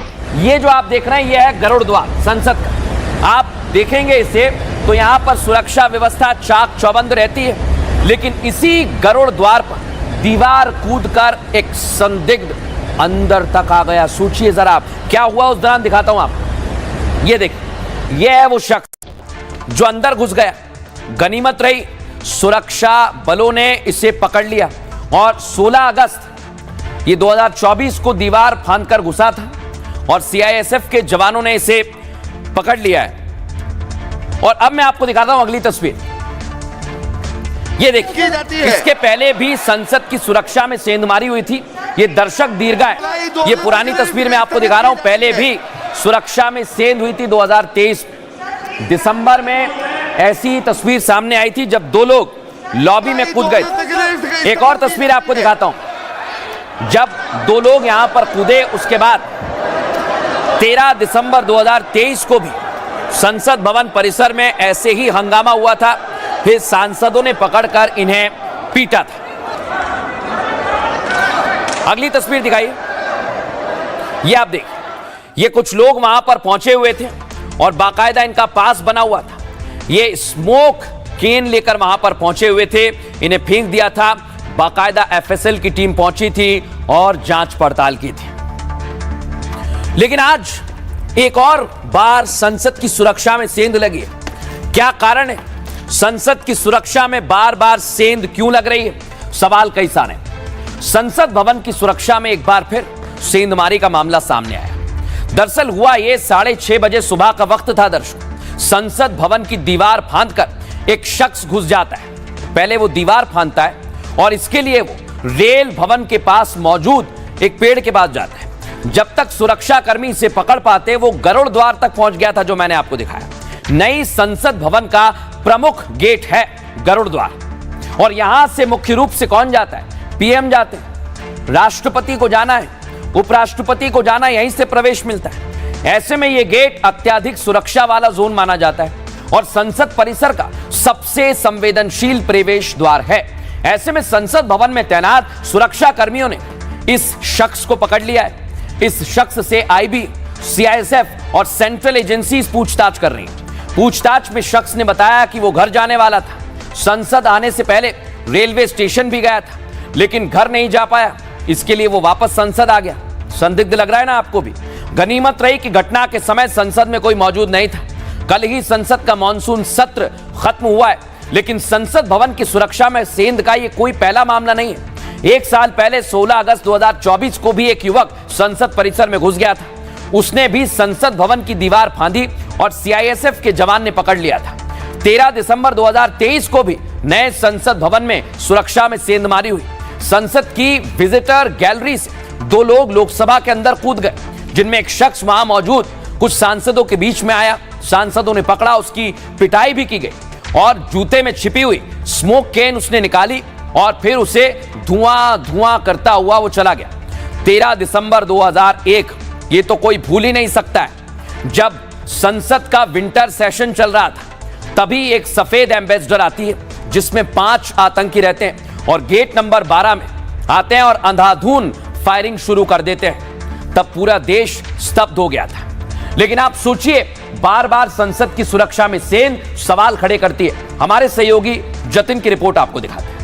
ये जो आप देख रहे हैं, ये है गरुड़ द्वार संसद का। आप देखेंगे इसे तो यहां पर सुरक्षा व्यवस्था चाक चौबंद रहती है, लेकिन इसी गरुड़ द्वार पर दीवार कूदकर एक संदिग्ध अंदर तक आ गया। सोचिए जरा आप क्या हुआ उस दौरान, दिखाता हूं आपको। ये देखिए, ये है वो शख्स जो अंदर घुस गया। गनीमत रही, सुरक्षा बलों ने इसे पकड़ लिया और 16 अगस्त ये 2024 को दीवार फांदकर घुसा था और सीआईएसएफ के जवानों ने इसे पकड़ लिया है। और अब मैं आपको दिखाता हूं अगली तस्वीर। ये देखिए, इसके पहले भी संसद की सुरक्षा में सेंधमारी हुई थी। ये दर्शक दीर्घा है, ये पुरानी तस्वीर मैं आपको दिखा रहा हूं। पहले भी सुरक्षा में सेंध हुई थी 2023 दिसंबर में। ऐसी तस्वीर सामने आई थी जब 2 लोग लॉबी में कूद गए। एक और तस्वीर आपको दिखाता हूं, जब 2 लोग यहां पर कूदे। उसके बाद 13 दिसंबर 2023 को भी संसद भवन परिसर में ऐसे ही हंगामा हुआ था, फिर सांसदों ने पकड़कर इन्हें पीटा था। अगली तस्वीर दिखाइए, ये आप देखिए, ये कुछ लोग वहां पर पहुंचे हुए थे और बाकायदा इनका पास बना हुआ था। ये स्मोक केन लेकर वहां पर पहुंचे हुए थे, इन्हें फेंक दिया था। बाकायदा एफएसएल की टीम पहुंची थी और जांच पड़ताल की थी। लेकिन आज एक और बार संसद की सुरक्षा में सेंध लगी है। क्या कारण है? संसद की सुरक्षा में बार बार सेंध क्यों लग रही है? सवाल कई सारे। संसद भवन की सुरक्षा में एक बार फिर सेंधमारी का मामला सामने आया। दरअसल हुआ ये 6:30 बजे सुबह का वक्त था दर्शकों। संसद भवन की दीवार फांदकर एक शख्स घुस जाता है। पहले वो दीवार फांदता है और इसके लिए वो रेल भवन के पास मौजूद एक पेड़ के पास जाता है। जब तक सुरक्षा कर्मी इसे पकड़ पाते, वो गरुड़ द्वार तक पहुंच गया था, जो मैंने आपको दिखाया। नई संसद भवन का प्रमुख गेट है गरुड़ द्वार, और यहां से मुख्य रूप से कौन जाता है? पीएम जाते हैं, राष्ट्रपति को जाना है, उपराष्ट्रपति को जाना है, यहीं से प्रवेश मिलता है। ऐसे में यह गेट अत्यधिक सुरक्षा वाला जोन माना जाता है और संसद परिसर का सबसे संवेदनशील प्रवेश द्वार है। ऐसे में संसद भवन में तैनात सुरक्षा कर्मियों ने इस शख्स को पकड़ लिया है। इस शख्स से आईबी, सीआईएसएफ और सेंट्रल एजेंसीज पूछताछ कर रही हैं। पूछताछ में शख्स ने बताया कि वो घर जाने वाला था। संसद आने से पहले रेलवे स्टेशन भी गया था, लेकिन घर नहीं जा पाया, इसके लिए वो वापस संसद आ गया। संदिग्ध लग रहा है ना आपको भी? गनीमत रही कि घटना के समय संसद में कोई मौजूद नहीं था। कल ही संसद का मॉनसून सत्र खत्म हुआ है, लेकिन संसद भवन की सुरक्षा में सेंध का ये कोई पहला मामला नहीं है। एक साल पहले 16 अगस्त 2024 को भी एक युवक संसद परिसर में घुस गया था। उसने भी संसद भवन की दीवार फांदी और सीआईएसएफ के जवान ने पकड़ लिया था। 13 दिसंबर 2023 को भी नए संसद भवन में सुरक्षा में सेंधमारी हुई। संसद की विजिटर गैलरी से 2 लोग लोकसभा के अंदर कूद गए, जिनमें एक शख्स वहां मौजूद कुछ सांसदों के बीच में आया। सांसदों ने पकड़ा, उसकी पिटाई भी की गई और जूते में छिपी हुई स्मोक केन उसने निकाली और फिर उसे धुआं करता हुआ वो चला गया। 13 दिसंबर 2001, ये तो कोई भूल ही नहीं सकता है। जब संसद का विंटर सेशन चल रहा था, तभी एक सफेद एम्बेसडर आती है जिसमें 5 आतंकी रहते हैं और गेट नंबर 12 में आते हैं और अंधाधुंध फायरिंग शुरू कर देते हैं। तब पूरा देश स्तब्ध हो गया था। लेकिन आप सोचिए, बार बार संसद की सुरक्षा में सेंध सवाल खड़े करती है। हमारे सहयोगी जतिन की रिपोर्ट आपको दिखाते हैं।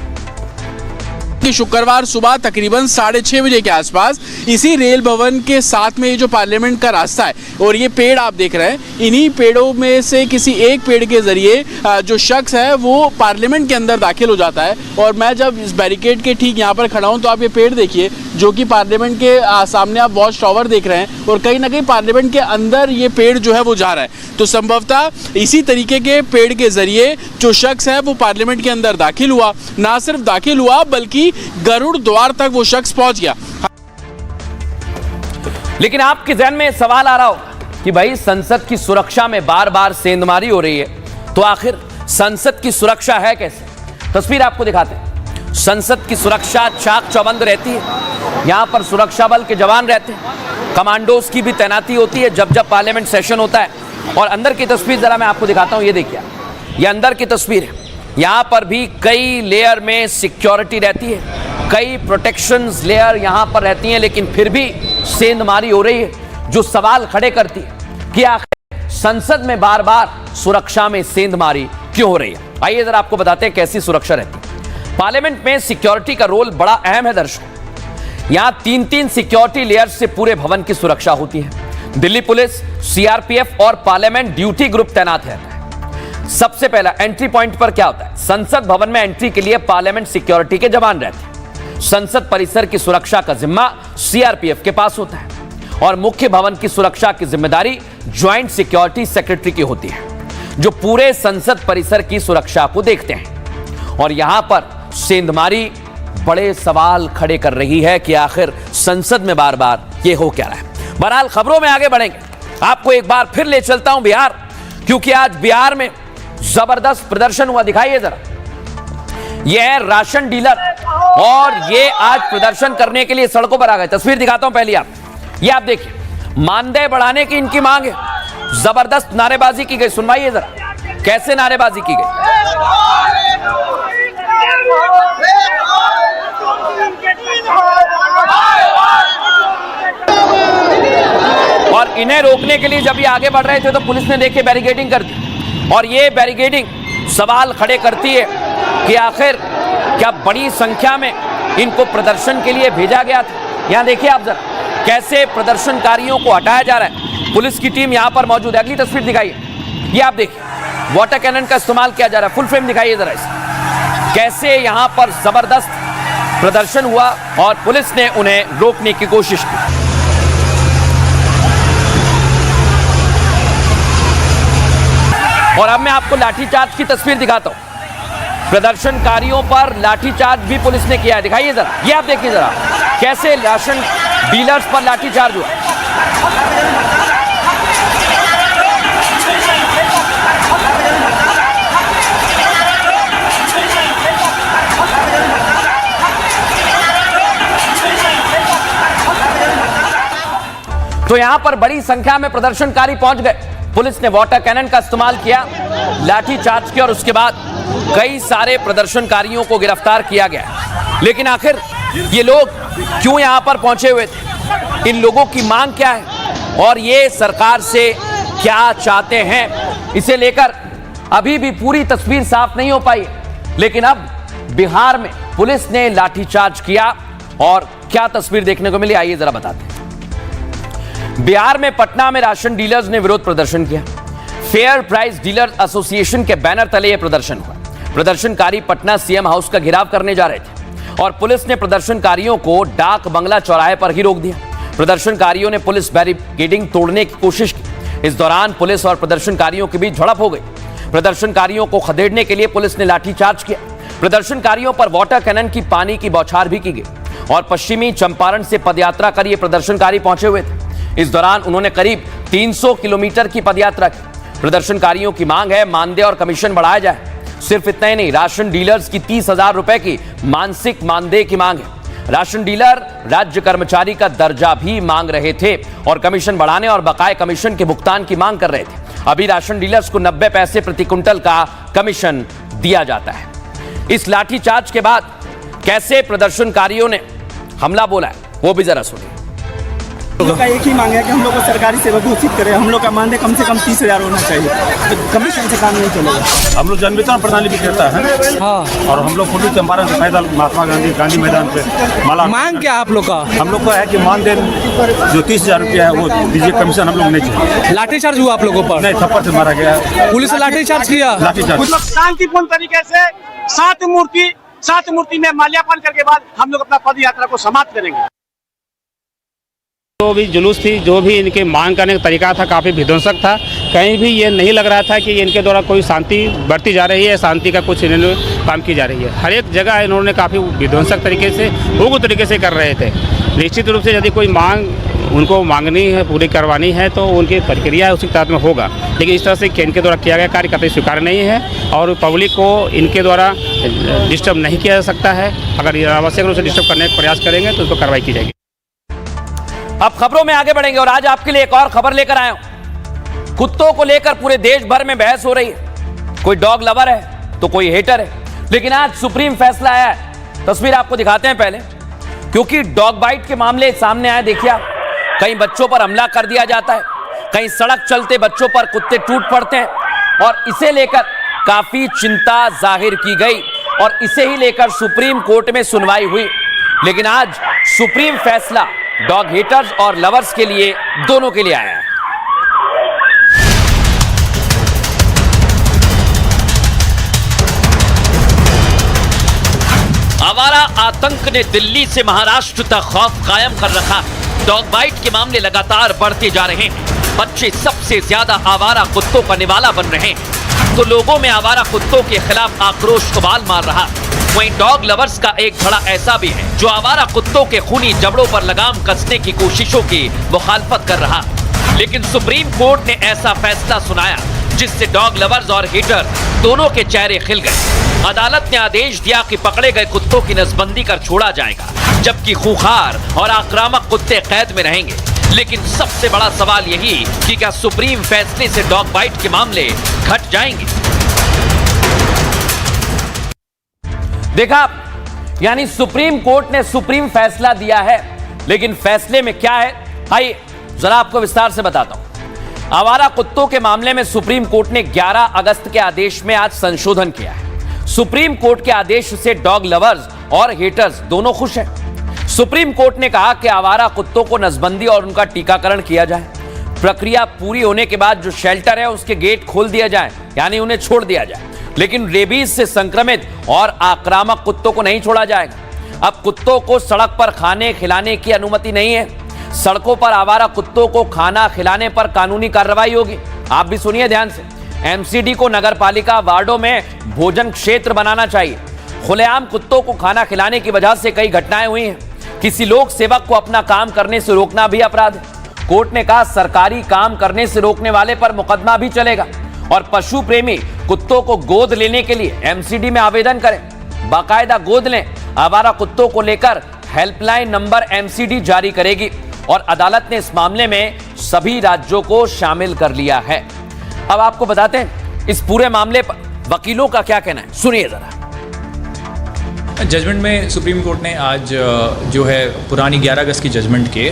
शुक्रवार सुबह तकरीबन 6:30 बजे के आसपास इसी रेल भवन के साथ में ये जो पार्लियामेंट का रास्ता है और ये पेड़ आप देख रहे हैं, इन्हीं पेड़ों में से किसी एक पेड़ के जरिए जो शख्स है वो पार्लियामेंट के अंदर दाखिल हो जाता है। और मैं जब इस बैरिकेड के ठीक यहाँ पर खड़ा हूँ तो आप ये पेड़ देखिए, जो कि पार्लियामेंट के सामने आप वॉच टावर देख रहे हैं और कहीं ना कहीं पार्लियामेंट के अंदर ये पेड़ जो है वो जा रहा है। तो संभवतः इसी तरीके के पेड़ के जरिए जो शख्स है वो पार्लियामेंट के अंदर दाखिल हुआ। ना सिर्फ दाखिल हुआ बल्कि गरुड़ द्वार तक वो शख्स पहुंच गया। लेकिन आपके ज़हन में सवाल आ रहा होगा कि भाई संसद की सुरक्षा में बार बार सेंधमारी हो रही है, तो आखिर संसद की सुरक्षा है कैसे? तस्वीर आपको दिखाते हैं। संसद की सुरक्षा चाक चौबंद रहती है। यहां पर सुरक्षा बल के जवान रहते हैं, कमांडोज की भी तैनाती होती है जब जब पार्लियामेंट सेशन होता है। और अंदर की तस्वीर जरा मैं आपको दिखाता हूं, ये देखिए, ये अंदर की तस्वीर है। यहां पर भी कई लेयर में सिक्योरिटी रहती है, कई प्रोटेक्शंस लेयर यहां पर रहती हैं, लेकिन फिर भी सेंधमारी हो रही है, जो सवाल खड़े करती है कि आखिर संसद में बार बार सुरक्षा में सेंधमारी क्यों हो रही है। आइए जरा आपको बताते हैं कैसी सुरक्षा रहती है। पार्लियामेंट में सिक्योरिटी का रोल बड़ा अहम है दर्शकों। यहां 3-3 सिक्योरिटी लेयर से पूरे भवन की सुरक्षा होती है। दिल्ली पुलिस, सीआरपीएफ और पार्लियामेंट ड्यूटी ग्रुप तैनात रहता है। सबसे पहला एंट्री पॉइंट पर क्या होता है? संसद भवन में एंट्री के लिए पार्लियामेंट सिक्योरिटी के जवान रहते हैं। संसद परिसर की सुरक्षा का जिम्मा सीआरपीएफ के पास होता है और मुख्य भवन की सुरक्षा की जिम्मेदारी ज्वाइंट सिक्योरिटी सेक्रेटरी की होती है, जो पूरे संसद परिसर की सुरक्षा को देखते हैं। और यहां पर सेंधमारी बड़े सवाल खड़े कर रही है कि आखिर संसद में बार बार ये हो क्या रहा है। बहरहाल खबरों में आगे बढ़ेंगे, आपको एक बार फिर ले चलता हूं बिहार, क्योंकि आज बिहार में जबरदस्त प्रदर्शन हुआ। दिखाइए जरा, ये है राशन डीलर और ये आज प्रदर्शन करने के लिए सड़कों पर आ गए। तस्वीर दिखाता हूं पहले ये आप देखिए, मानदेय बढ़ाने की इनकी मांग है। जबरदस्त नारेबाजी की गई। सुनवाइए जरा कैसे नारेबाजी की गई। और इन्हें रोकने के लिए जब ये आगे बढ़ रहे थे तो पुलिस ने देखे बैरिकेडिंग कर दी। और ये बैरिकेडिंग सवाल खड़े करती है कि आखिर क्या बड़ी संख्या में इनको प्रदर्शन के लिए भेजा गया था। यहां देखिए आप जरा कैसे प्रदर्शनकारियों को हटाया जा रहा है। पुलिस की टीम यहां पर मौजूद है। अगली तस्वीर दिखाइए, ये आप देखिए वाटर कैनन का इस्तेमाल किया जा रहा है। फुल फ्रेम दिखाइए जरा इसे, कैसे यहां पर जबरदस्त प्रदर्शन हुआ और पुलिस ने उन्हें रोकने की कोशिश की। और अब मैं आपको लाठीचार्ज की तस्वीर दिखाता हूं। प्रदर्शनकारियों पर लाठीचार्ज भी पुलिस ने किया है। दिखाइए जरा, ये आप देखिए जरा कैसे राशन डीलर्स पर लाठीचार्ज हुआ। तो यहां पर बड़ी संख्या में प्रदर्शनकारी पहुंच गए। पुलिस ने वाटर कैनन का इस्तेमाल किया, लाठीचार्ज किया और उसके बाद कई सारे प्रदर्शनकारियों को गिरफ्तार किया गया। लेकिन आखिर ये लोग क्यों यहां पर पहुंचे हुए थे, इन लोगों की मांग क्या है और ये सरकार से क्या चाहते हैं, इसे लेकर अभी भी पूरी तस्वीर साफ नहीं हो पाई। लेकिन अब बिहार में पुलिस ने लाठीचार्ज किया और क्या तस्वीर देखने को मिली, आइए जरा बताते हैं। बिहार में पटना में राशन डीलर्स ने विरोध प्रदर्शन किया। फेयर प्राइस डीलर एसोसिएशन के बैनर तले यह प्रदर्शन हुआ। प्रदर्शनकारी पटना सीएम हाउस का घेराव करने जा रहे थे और पुलिस ने प्रदर्शनकारियों को डाक बंगला चौराहे पर ही रोक दिया। प्रदर्शनकारियों ने पुलिस बैरिकेडिंग तोड़ने की कोशिश की। इस दौरान पुलिस और प्रदर्शनकारियों के बीच झड़प हो गई। प्रदर्शनकारियों को खदेड़ने के लिए पुलिस ने लाठीचार्ज किया। प्रदर्शनकारियों पर वाटर कैनन की पानी की बौछार भी की गई और पश्चिमी चंपारण से पदयात्रा कर ये प्रदर्शनकारी पहुंचे हुए थे। इस दौरान उन्होंने करीब 300 किलोमीटर की पदयात्रा की। प्रदर्शनकारियों की मांग है मानदेय और कमीशन बढ़ाया जाए। सिर्फ इतना ही नहीं, राशन डीलर्स की 30,000 रुपए की मानसिक मानदेय की मांग है। राशन डीलर राज्य कर्मचारी का दर्जा भी मांग रहे थे और कमीशन बढ़ाने और बकाये कमीशन के भुगतान की मांग कर रहे थे। अभी राशन डीलर्स को 90 पैसे प्रति क्विंटल का कमीशन दिया जाता है। इस लाठीचार्ज के बाद कैसे प्रदर्शनकारियों ने हमला बोला है वो भी जरा सुनिए। हम लोग का एक ही मांग है कि हम लोग को सरकारी सेवा घोषित करें। हम लोग का मानदेय कम से कम 30,000 होना चाहिए, तो कमीशन से काम नहीं चलेगा। हम लोग जन वितरण प्रणाली भी करता है और हम लोग पूर्वी चंपारण से पैदल महात्मा गांधी मैदान पे माला। मांग क्या आप लोग का? हम लोग का है कि मानदेय जो 30,000 रुपया है वो दीजिए, कमीशन हम लोग नहीं चाहिए। लाठीचार्ज हुआ आप लोगों पर? नहीं, थप्पड़ से मारा गया, पुलिस ने लाठीचार्ज किया। लाठीचार्ज शांतिपूर्ण तरीके से सात मूर्ति में माल्यार्पण करके बाद हम लोग अपना पद यात्रा को समाप्त करेंगे। जो भी जुलूस थी, जो भी इनके मांग करने का तरीका था, काफ़ी विध्वंसक था। कहीं भी ये नहीं लग रहा था कि इनके द्वारा कोई शांति बढ़ती जा रही है, शांति का कुछ इन्होंने काम की जा रही है। हर एक जगह इन्होंने काफ़ी विध्वंसक तरीके से, उग्र तरीके से कर रहे थे। निश्चित रूप से यदि कोई मांग उनको मांगनी है, पूरी करवानी है तो उनकी प्रक्रिया उसी तहत में होगा। लेकिन इस तरह से इनके द्वारा किया गया कार्य कतई स्वीकार नहीं है और पब्लिक को इनके द्वारा डिस्टर्ब नहीं किया जा सकता है। अगर आवश्यक रूप से डिस्टर्ब करने का प्रयास करेंगे तो उस पर कार्रवाई की जाएगी। अब खबरों में आगे बढ़ेंगे और आज आपके लिए एक और खबर लेकर आया हूं। कुत्तों को लेकर पूरे देश भर में बहस हो रही है। कोई डॉग लवर है तो कोई हेटर है, लेकिन आज सुप्रीम फैसला आया है। तस्वीर आपको दिखाते हैं पहले, क्योंकि डॉग बाइट के मामले सामने आए। देखिए आप, कहीं बच्चों पर हमला कर दिया जाता है, कहीं सड़क चलते बच्चों पर कुत्ते टूट पड़ते हैं और इसे लेकर काफी चिंता जाहिर की गई और इसे ही लेकर सुप्रीम कोर्ट में सुनवाई हुई। लेकिन आज सुप्रीम फैसला डॉग हेटर्स और लवर्स के लिए, दोनों के लिए आया है। आवारा आतंक ने दिल्ली से महाराष्ट्र तक खौफ कायम कर रखा। डॉग बाइट के मामले लगातार बढ़ते जा रहे हैं। बच्चे सबसे ज्यादा आवारा कुत्तों का निवाला बन रहे हैं, तो लोगों में आवारा कुत्तों के खिलाफ आक्रोश उबाल मार रहा। वहीं डॉग लवर्स का एक धड़ा ऐसा भी है जो आवारा कुत्तों के खूनी जबड़ों पर लगाम कसने की कोशिशों की मुखालफत कर रहा। लेकिन सुप्रीम कोर्ट ने ऐसा फैसला सुनाया जिससे डॉग लवर्स और हेटर दोनों के चेहरे खिल गए। अदालत ने आदेश दिया कि पकड़े गए कुत्तों की नसबंदी कर छोड़ा जाएगा, जबकि खूंखार और आक्रामक कुत्ते कैद में रहेंगे। लेकिन सबसे बड़ा सवाल यही कि क्या सुप्रीम फैसले से डॉग बाइट के मामले घट जाएंगे? देखा, यानी सुप्रीम कोर्ट ने सुप्रीम फैसला दिया है, लेकिन फैसले में क्या है, आइए जरा आपको विस्तार से बताता हूं। आवारा कुत्तों के मामले में सुप्रीम कोर्ट ने 11 अगस्त के आदेश में आज संशोधन किया है। सुप्रीम कोर्ट के आदेश से डॉग लवर्स और हेटर्स दोनों खुश हैं। सुप्रीम कोर्ट ने कहा कि आवारा कुत्तों को नसबंदी और उनका टीकाकरण किया जाए। प्रक्रिया पूरी होने के बाद जो शेल्टर है उसके गेट खोल दिया जाए, यानी उन्हें छोड़ दिया जाए, लेकिन रेबीज से संक्रमित और आक्रामक कुत्तों को नहीं छोड़ा जाएगा। अब कुत्तों को सड़क पर खाने खिलाने की अनुमति नहीं है। सड़कों पर आवारा कुत्तों को खाना खिलाने पर कानूनी कार्रवाई होगी। आप भी सुनिए ध्यान से। एमसीडी को नगरपालिका वार्डों में भोजन क्षेत्र बनाना चाहिए। खुलेआम कुत्तों को खाना खिलाने की वजह से कई घटनाएं हुई हैं। किसी लोक सेवक को अपना काम करने से रोकना भी अपराध है। कोर्ट ने कहा सरकारी काम करने से रोकने वाले पर मुकदमा भी चलेगा और पशु प्रेमी कुत्तों को गोद लेने के लिए एमसीडी में आवेदन करें, बाकायदा गोद लें। आवारा कुत्तों को लेकर हेल्पलाइन नंबर एमसीडी जारी करेगी और अदालत ने इस मामले में सभी राज्यों को शामिल कर लिया है। अब आपको बताते हैं इस पूरे मामले पर वकीलों का क्या कहना है, सुनिए जरा। जजमेंट में सुप्रीम कोर्ट ने आज जो है पुरानी 11 अगस्त की जजमेंट के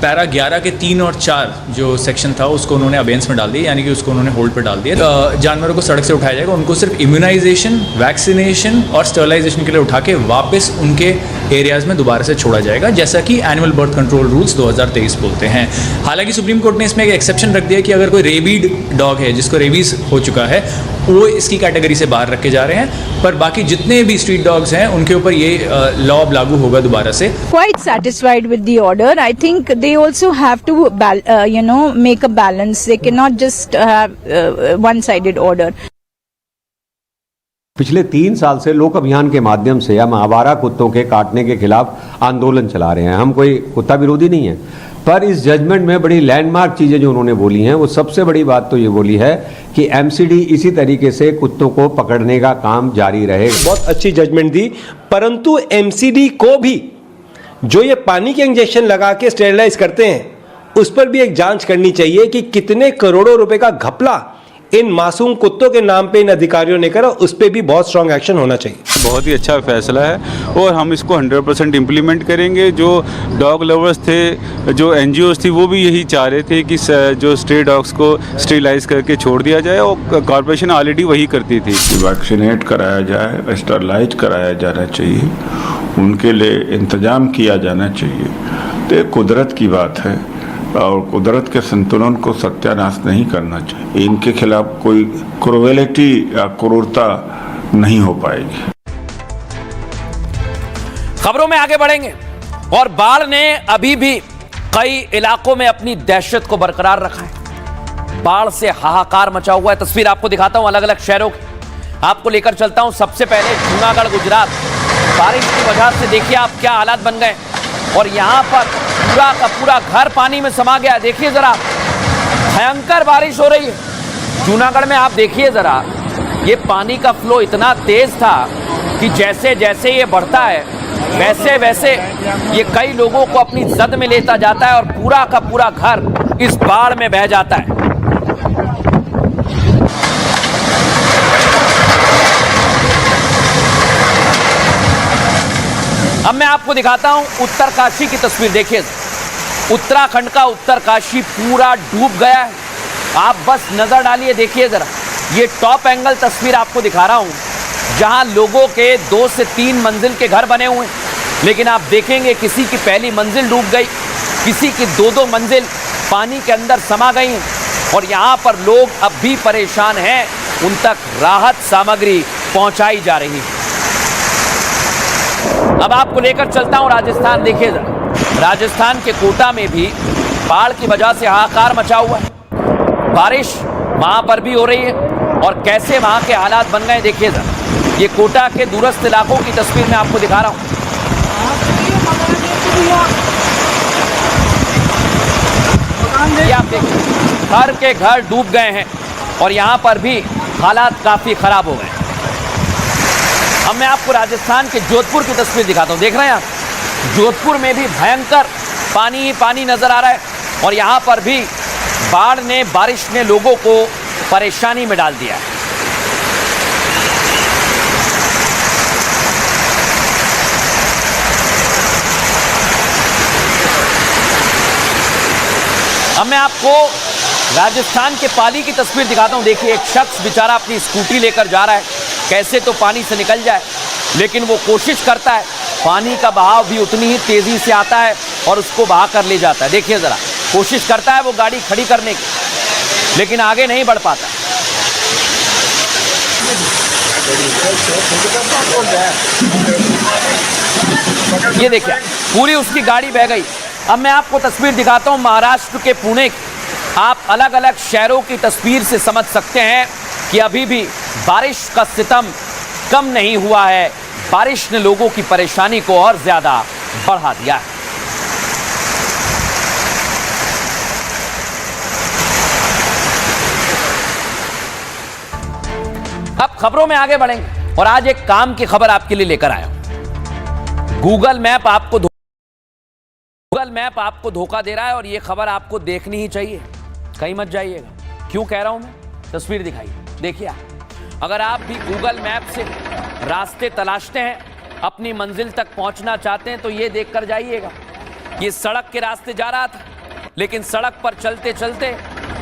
पैरा 11 के 3 और 4 जो सेक्शन था उसको उन्होंने अबेंस में डाल दिया, यानी कि उसको उन्होंने होल्ड पर डाल दिया। जानवरों को सड़क से उठाया जाएगा, उनको सिर्फ इम्यूनाइजेशन, वैक्सीनेशन और स्टरलाइजेशन के लिए उठा के वापस उनके एरियाज़ में दोबारा से छोड़ा जाएगा, जैसा कि एनुअल बर्थ कंट्रोल रूल्स 2023 बोलते हैं। हालांकि सुप्रीम कोर्ट ने इसमें एक एक्सेप्शन रख दिया कि अगर कोई रेबीड डॉग है जिसको रेबीज हो चुका है, वो इसकी कैटेगरी से बाहर रखे जा रहे हैं, पर बाकी जितने भी स्ट्रीट डॉग्स हैं उनके ऊपर ये लॉ अब लागू होगा दोबारा से। Quite satisfied with the order. I think they also have to make a balance. They cannot just have one-sided order. पिछले 3 साल से लोक अभियान के माध्यम से हम आवारा कुत्तों के काटने के खिलाफ आंदोलन चला रहे हैं। हम कोई कुत्ता विरोधी नहीं है, पर इस जजमेंट में बड़ी लैंडमार्क चीज़ें जो उन्होंने बोली हैं, वो सबसे बड़ी बात तो ये बोली है कि एमसीडी इसी तरीके से कुत्तों को पकड़ने का काम जारी रहेगा। बहुत अच्छी जजमेंट दी, परंतु एमसीडी को भी जो ये पानी के इंजेक्शन लगा के स्टेरिलाइज करते हैं उस पर भी एक जांच करनी चाहिए कि कितने करोड़ों रुपए का घपला इन मासूम कुत्तों के नाम पे इन अधिकारियों ने करा, उस पर भी बहुत स्ट्रांग एक्शन होना चाहिए। बहुत ही अच्छा फैसला है और हम इसको 100% इम्प्लीमेंट करेंगे। जो डॉग लवर्स थे, जो एनजीओज थी, वो भी यही चाह रहे थे कि जो स्ट्रे डॉग्स को स्टेरिलाइज करके छोड़ दिया जाए, और कॉर्पोरेशन ऑलरेडी वही करती थी। वैक्सीनेट कराया जाए, स्टरलाइज कराया जाना चाहिए, उनके लिए इंतजाम किया जाना चाहिए। तो कुदरत की बात है और कुदरत के संतुलन को सत्यानाश नहीं करना चाहिए। इनके खिलाफ कोई क्रूएलिटी या क्रूरता नहीं हो पाएगी। खबरों में आगे बढ़ेंगे और बाढ़ ने अभी भी कई इलाकों में अपनी दहशत को बरकरार रखा है। बाढ़ से हाहाकार मचा हुआ है। तस्वीर आपको दिखाता हूं अलग अलग शहरों की, आपको लेकर चलता हूं। सबसे पहले जूनागढ़ गुजरात, बारिश की वजह से देखिए आप क्या हालात बन गए और यहां पर पूरा का पूरा घर पानी में समा गया। देखिए जरा, भयंकर बारिश हो रही है जूनागढ़ में। आप देखिए जरा, ये पानी का फ्लो इतना तेज था कि जैसे जैसे ये बढ़ता है वैसे वैसे ये कई लोगों को अपनी जद में लेता जाता है और पूरा का पूरा घर इस बाढ़ में बह जाता है। अब मैं आपको दिखाता हूं उत्तरकाशी की तस्वीर। देखिए, उत्तराखंड का उत्तरकाशी पूरा डूब गया है। आप बस नजर डालिए, देखिए जरा, ये टॉप एंगल तस्वीर आपको दिखा रहा हूं जहां लोगों के 2 से 3 मंजिल के घर बने हुए हैं, लेकिन आप देखेंगे किसी की पहली मंजिल डूब गई, किसी की 2-2 मंजिल पानी के अंदर समा गई हैं और यहां पर लोग अब भी परेशान हैं। उन तक राहत सामग्री पहुंचाई जा रही है। अब आपको लेकर चलता हूं राजस्थान। देखिए जरा, राजस्थान के कोटा में भी बाढ़ की वजह से हाहाकार मचा हुआ है। बारिश वहां पर भी हो रही है और कैसे वहां के हालात बन गए देखिए जरा। ये कोटा के दूरस्थ इलाकों की तस्वीर मैं आपको दिखा रहा हूं। ये आप देखिए, घर के घर डूब गए हैं और यहां पर भी हालात काफी खराब हो गए। अब मैं आपको राजस्थान के जोधपुर की तस्वीर दिखाता हूं। देख रहे हैं आप, जोधपुर में भी भयंकर पानी ही पानी नजर आ रहा है और यहां पर भी बाढ़ ने, बारिश ने लोगों को परेशानी में डाल दिया है। अब मैं आपको राजस्थान के पाली की तस्वीर दिखाता हूं। देखिए, एक शख्स बेचारा अपनी स्कूटी लेकर जा रहा है, कैसे तो पानी से निकल जाए, लेकिन वो कोशिश करता है। पानी का बहाव भी उतनी ही तेजी से आता है और उसको बहा कर ले जाता है। देखिए जरा, कोशिश करता है वो गाड़ी खड़ी करने की, लेकिन आगे नहीं बढ़ पाता। ये देखिए, पूरी उसकी गाड़ी बह गई। अब मैं आपको तस्वीर दिखाता हूं महाराष्ट्र के पुणे की। आप अलग अलग शहरों की तस्वीर से समझ सकते हैं कि अभी भी बारिश का सितम कम नहीं हुआ है। बारिश ने लोगों की परेशानी को और ज्यादा बढ़ा दिया है। अब खबरों में आगे बढ़ेंगे और आज एक काम की खबर आपके लिए लेकर आया हूं। गूगल मैप आपको धोखा दे रहा है और यह खबर आपको देखनी ही चाहिए। कहीं मत जाइएगा। क्यों कह रहा हूं मैं? तस्वीर दिखाइए, देखिए आप। अगर आप भी गूगल मैप से रास्ते तलाशते हैं, अपनी मंजिल तक पहुंचना चाहते हैं, तो ये देखकर जाइएगा। ये सड़क के रास्ते जा रहा था, लेकिन सड़क पर चलते चलते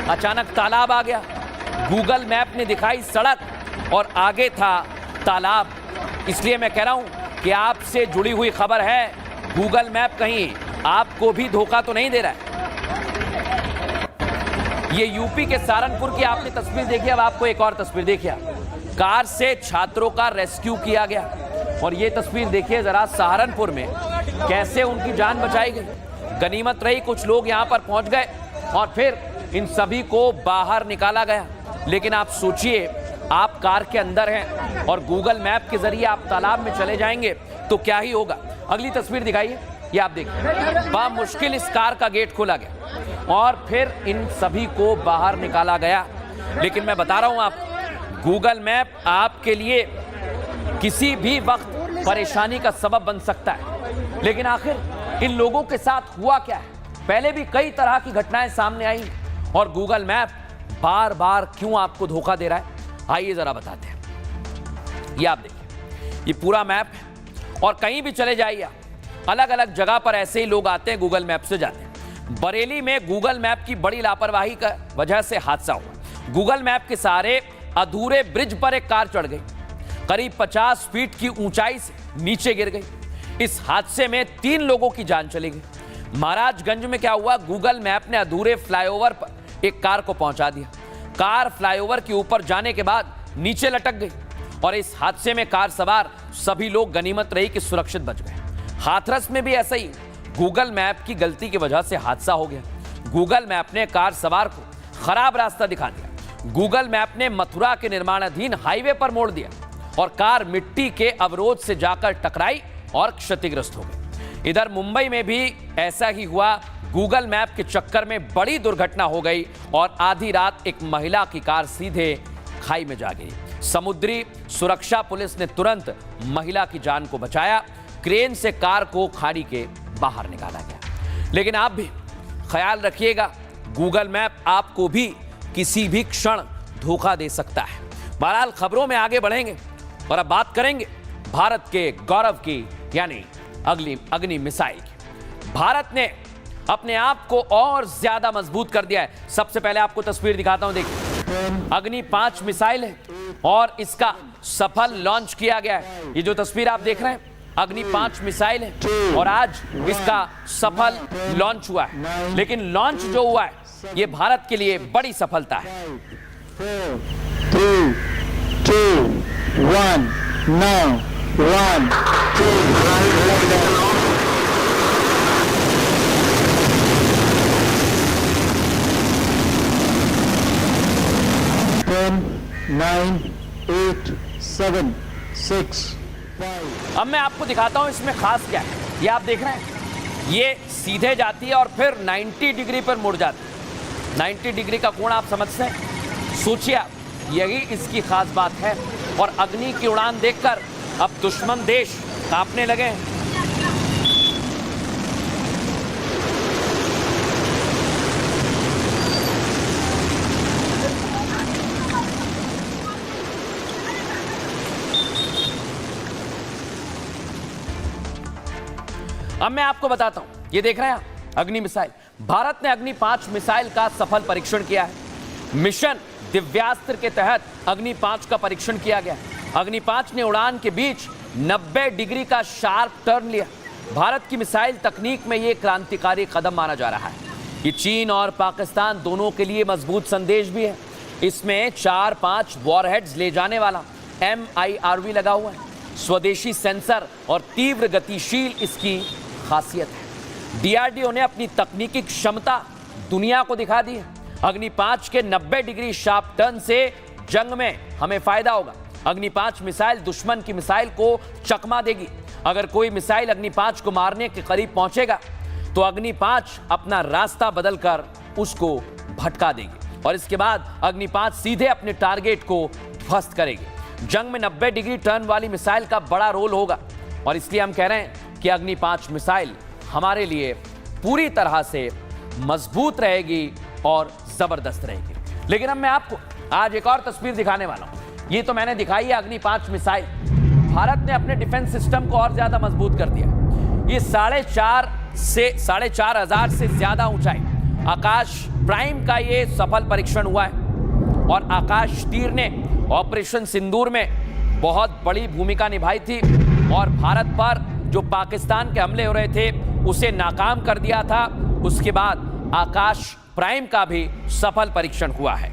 अचानक तालाब आ गया। गूगल मैप ने दिखाई सड़क और आगे था तालाब। इसलिए मैं कह रहा हूं कि आपसे जुड़ी हुई खबर है। गूगल मैप कहीं आपको भी धोखा तो नहीं दे रहा है। ये यूपी के सहारनपुर की आपने तस्वीर देखी। अब आपको एक और तस्वीर देखिए। कार से छात्रों का रेस्क्यू किया गया और ये तस्वीर देखिए जरा, सहारनपुर में कैसे उनकी जान बचाई गई। गनीमत रही, कुछ लोग यहां पर पहुंच गए और फिर इन सभी को बाहर निकाला गया। लेकिन आप सोचिए, आप कार के अंदर हैं और गूगल मैप के जरिए आप तालाब में चले जाएंगे तो क्या ही होगा। अगली तस्वीर दिखाइए, ये आप देखिए। बामुश्किल इस कार का गेट खोला गया और फिर इन सभी को बाहर निकाला गया। लेकिन मैं बता रहा हूं आप, गूगल मैप आपके लिए किसी भी वक्त परेशानी का सबब बन सकता है। लेकिन आखिर इन लोगों के साथ हुआ क्या है? पहले भी कई तरह की घटनाएं सामने आई और गूगल मैप बार बार क्यों आपको धोखा दे रहा है? आइए जरा बताते हैं। ये आप देखिए, ये पूरा मैप है और कहीं भी चले जाइए, अलग अलग जगह पर ऐसे ही लोग आते हैं, गूगल मैप से जाते हैं। बरेली में गूगल मैप की बड़ी लापरवाही का वजह से हादसा हुआ। गूगल मैप के सहारे अधूरे ब्रिज पर एक कार चढ़ गई, करीब 50 फीट की ऊंचाई से नीचे गिर गई। इस हादसे में 3 लोगों की जान चली गई। महाराजगंज में क्या हुआ, गूगल मैप ने अधूरे फ्लाईओवर पर एक कार को पहुंचा दिया। कार फ्लाईओवर के ऊपर जाने के बाद नीचे लटक गई और इस हादसे में कार सवार सभी लोग गनीमत रही कि सुरक्षित बच गए। हाथरस में भी ऐसा ही गूगल मैप की गलती की वजह से हादसा हो गया। गूगल मैप ने कार सवार को खराब रास्ता दिखा दिया। गूगल मैप ने मथुरा के निर्माणाधीन हाईवे पर मोड़ दिया और कार मिट्टी के अवरोध से जाकर टकराई और क्षतिग्रस्त हो गई। इधर मुंबई में भी ऐसा ही हुआ। गूगल मैप के चक्कर में बड़ी दुर्घटना हो गई और आधी रात एक महिला की कार सीधे खाई में जा गई। समुद्री सुरक्षा पुलिस ने तुरंत महिला की जान को बचाया। क्रेन से कार को खाड़ी के बाहर निकाला गया। लेकिन आप भी ख्याल रखिएगा, गूगल मैप आपको भी किसी भी क्षण धोखा दे सकता है। बहरहाल खबरों में आगे बढ़ेंगे और अब बात करेंगे भारत के गौरव की, यानी अग्नि मिसाइल की। भारत ने अपने आप को और ज्यादा मजबूत कर दिया है। सबसे पहले आपको तस्वीर दिखाता हूं, देखिए। अग्नि 5 मिसाइल है और इसका सफल लॉन्च किया गया है। ये जो तस्वीर आप देख रहे हैं, अग्नि 5 मिसाइल है और आज इसका सफल लॉन्च हुआ है। लेकिन लॉन्च जो हुआ है, ये भारत के लिए बड़ी सफलता है। 4, 3, 2, 1, now, 1, 2, 10, 9, 8, 7, 6, 5। अब मैं आपको दिखाता हूं इसमें खास क्या है। ये आप देख रहे हैं, ये सीधे जाती है और फिर 90 डिग्री पर मुड़ जाती है। 90 डिग्री का कोण आप समझते हैं? सोचिए आप, यही इसकी खास बात है। और अग्नि की उड़ान देखकर अब दुश्मन देश कांपने लगे हैं। अब मैं आपको बताता हूं, ये देख रहे हैं आप, अग्नि मिसाइल। भारत ने अग्नि 5 मिसाइल का सफल परीक्षण किया है। मिशन दिव्यास्त्र के तहत अग्नि 5 का परीक्षण किया गया। अग्नि 5 ने उड़ान के बीच 90 डिग्री का शार्प टर्न लिया। भारत की मिसाइल तकनीक में यह क्रांतिकारी कदम माना जा रहा है। ये चीन और पाकिस्तान दोनों के लिए मजबूत संदेश भी है। इसमें 4-5 वॉरहेड्स ले जाने वाला MIRV लगा हुआ है। स्वदेशी सेंसर और तीव्र गतिशील इसकी खासियत है। DRDO ने अपनी तकनीकी क्षमता दुनिया को दिखा दी है। अग्नि 5 के 90 डिग्री शार्प टर्न से जंग में हमें फायदा होगा। अग्नि 5 मिसाइल दुश्मन की मिसाइल को चकमा देगी। अगर कोई मिसाइल अग्नि 5 को मारने के करीब पहुंचेगा तो अग्नि 5 अपना रास्ता बदलकर उसको भटका देगी और इसके बाद अग्नि 5 सीधे अपने टारगेट को ध्वस्त करेगी। जंग में 90 डिग्री टर्न वाली मिसाइल का बड़ा रोल होगा और इसलिए हम कह रहे हैं कि अग्नि 5 मिसाइल हमारे लिए पूरी तरह से मजबूत रहेगी और जबरदस्त रहेगी। लेकिन अब मैं आपको आज एक और तस्वीर दिखाने वाला हूं। ये तो मैंने दिखाई है अग्नि 5 मिसाइल। भारत ने अपने डिफेंस सिस्टम को और ज्यादा मजबूत कर दिया। ये 4,500 से ज्यादा ऊंचाई आकाश प्राइम का ये सफल परीक्षण हुआ है और आकाश तीर ने ऑपरेशन सिंदूर में बहुत बड़ी भूमिका निभाई थी और भारत पर जो पाकिस्तान के हमले हो रहे थे उसे नाकाम कर दिया था। उसके बाद आकाश प्राइम का भी सफल परीक्षण हुआ है।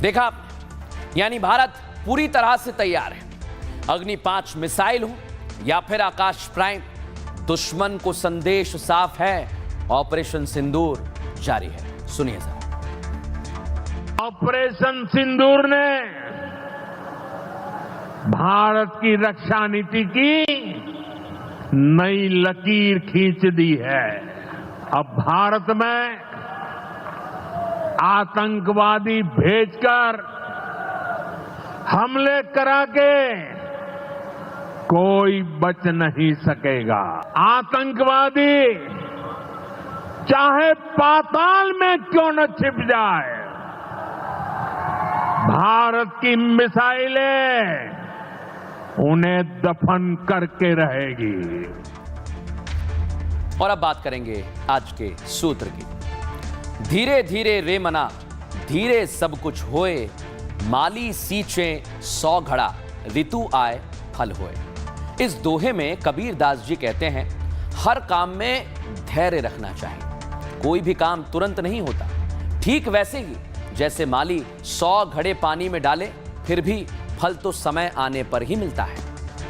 देखा, यानी भारत पूरी तरह से तैयार है। अग्नि 5 मिसाइल हो या फिर आकाश प्राइम, दुश्मन को संदेश साफ है, ऑपरेशन सिंदूर जारी है। सुनिए सर। ऑपरेशन सिंदूर ने भारत की रक्षा नीति की नई लकीर खींच दी है। अब भारत में आतंकवादी भेजकर हमले करा के कोई बच नहीं सकेगा। आतंकवादी चाहे पाताल में क्यों न छिप जाए, भारत की मिसाइलें उन्हें दफन करके रहेगी। और अब बात करेंगे आज के सूत्र की। धीरे धीरे रे मना, धीरे सब कुछ होए, माली सींचे 100 घड़ा, ऋतु आए फल होए। इस दोहे में कबीर दास जी कहते हैं, हर काम में धैर्य रखना चाहिए। कोई भी काम तुरंत नहीं होता। ठीक वैसे ही जैसे माली 100 घड़े पानी में डाले फिर भी फल तो समय आने पर ही मिलता है।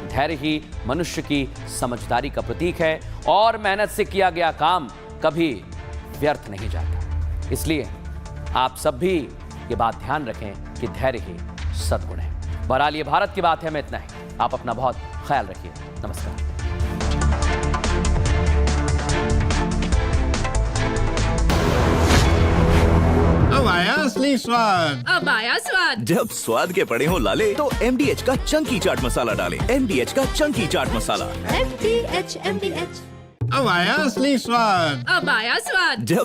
धैर्य ही मनुष्य की समझदारी का प्रतीक है और मेहनत से किया गया काम कभी व्यर्थ नहीं जाता। इसलिए आप सब भी ये बात ध्यान रखें कि धैर्य ही सद्गुण है। बहरहाल ये भारत की बात है, मैं इतना ही। आप अपना बहुत ख्याल रखिए। नमस्कार। अब आया असली स्वाद। अब आया स्वाद। जब स्वाद के पड़े हो लाले तो MDH का चंकी चाट मसाला डालें। MDH का चंकी चाट मसाला। MDH। अब आया असली स्वाद। अब आया स्वाद। जब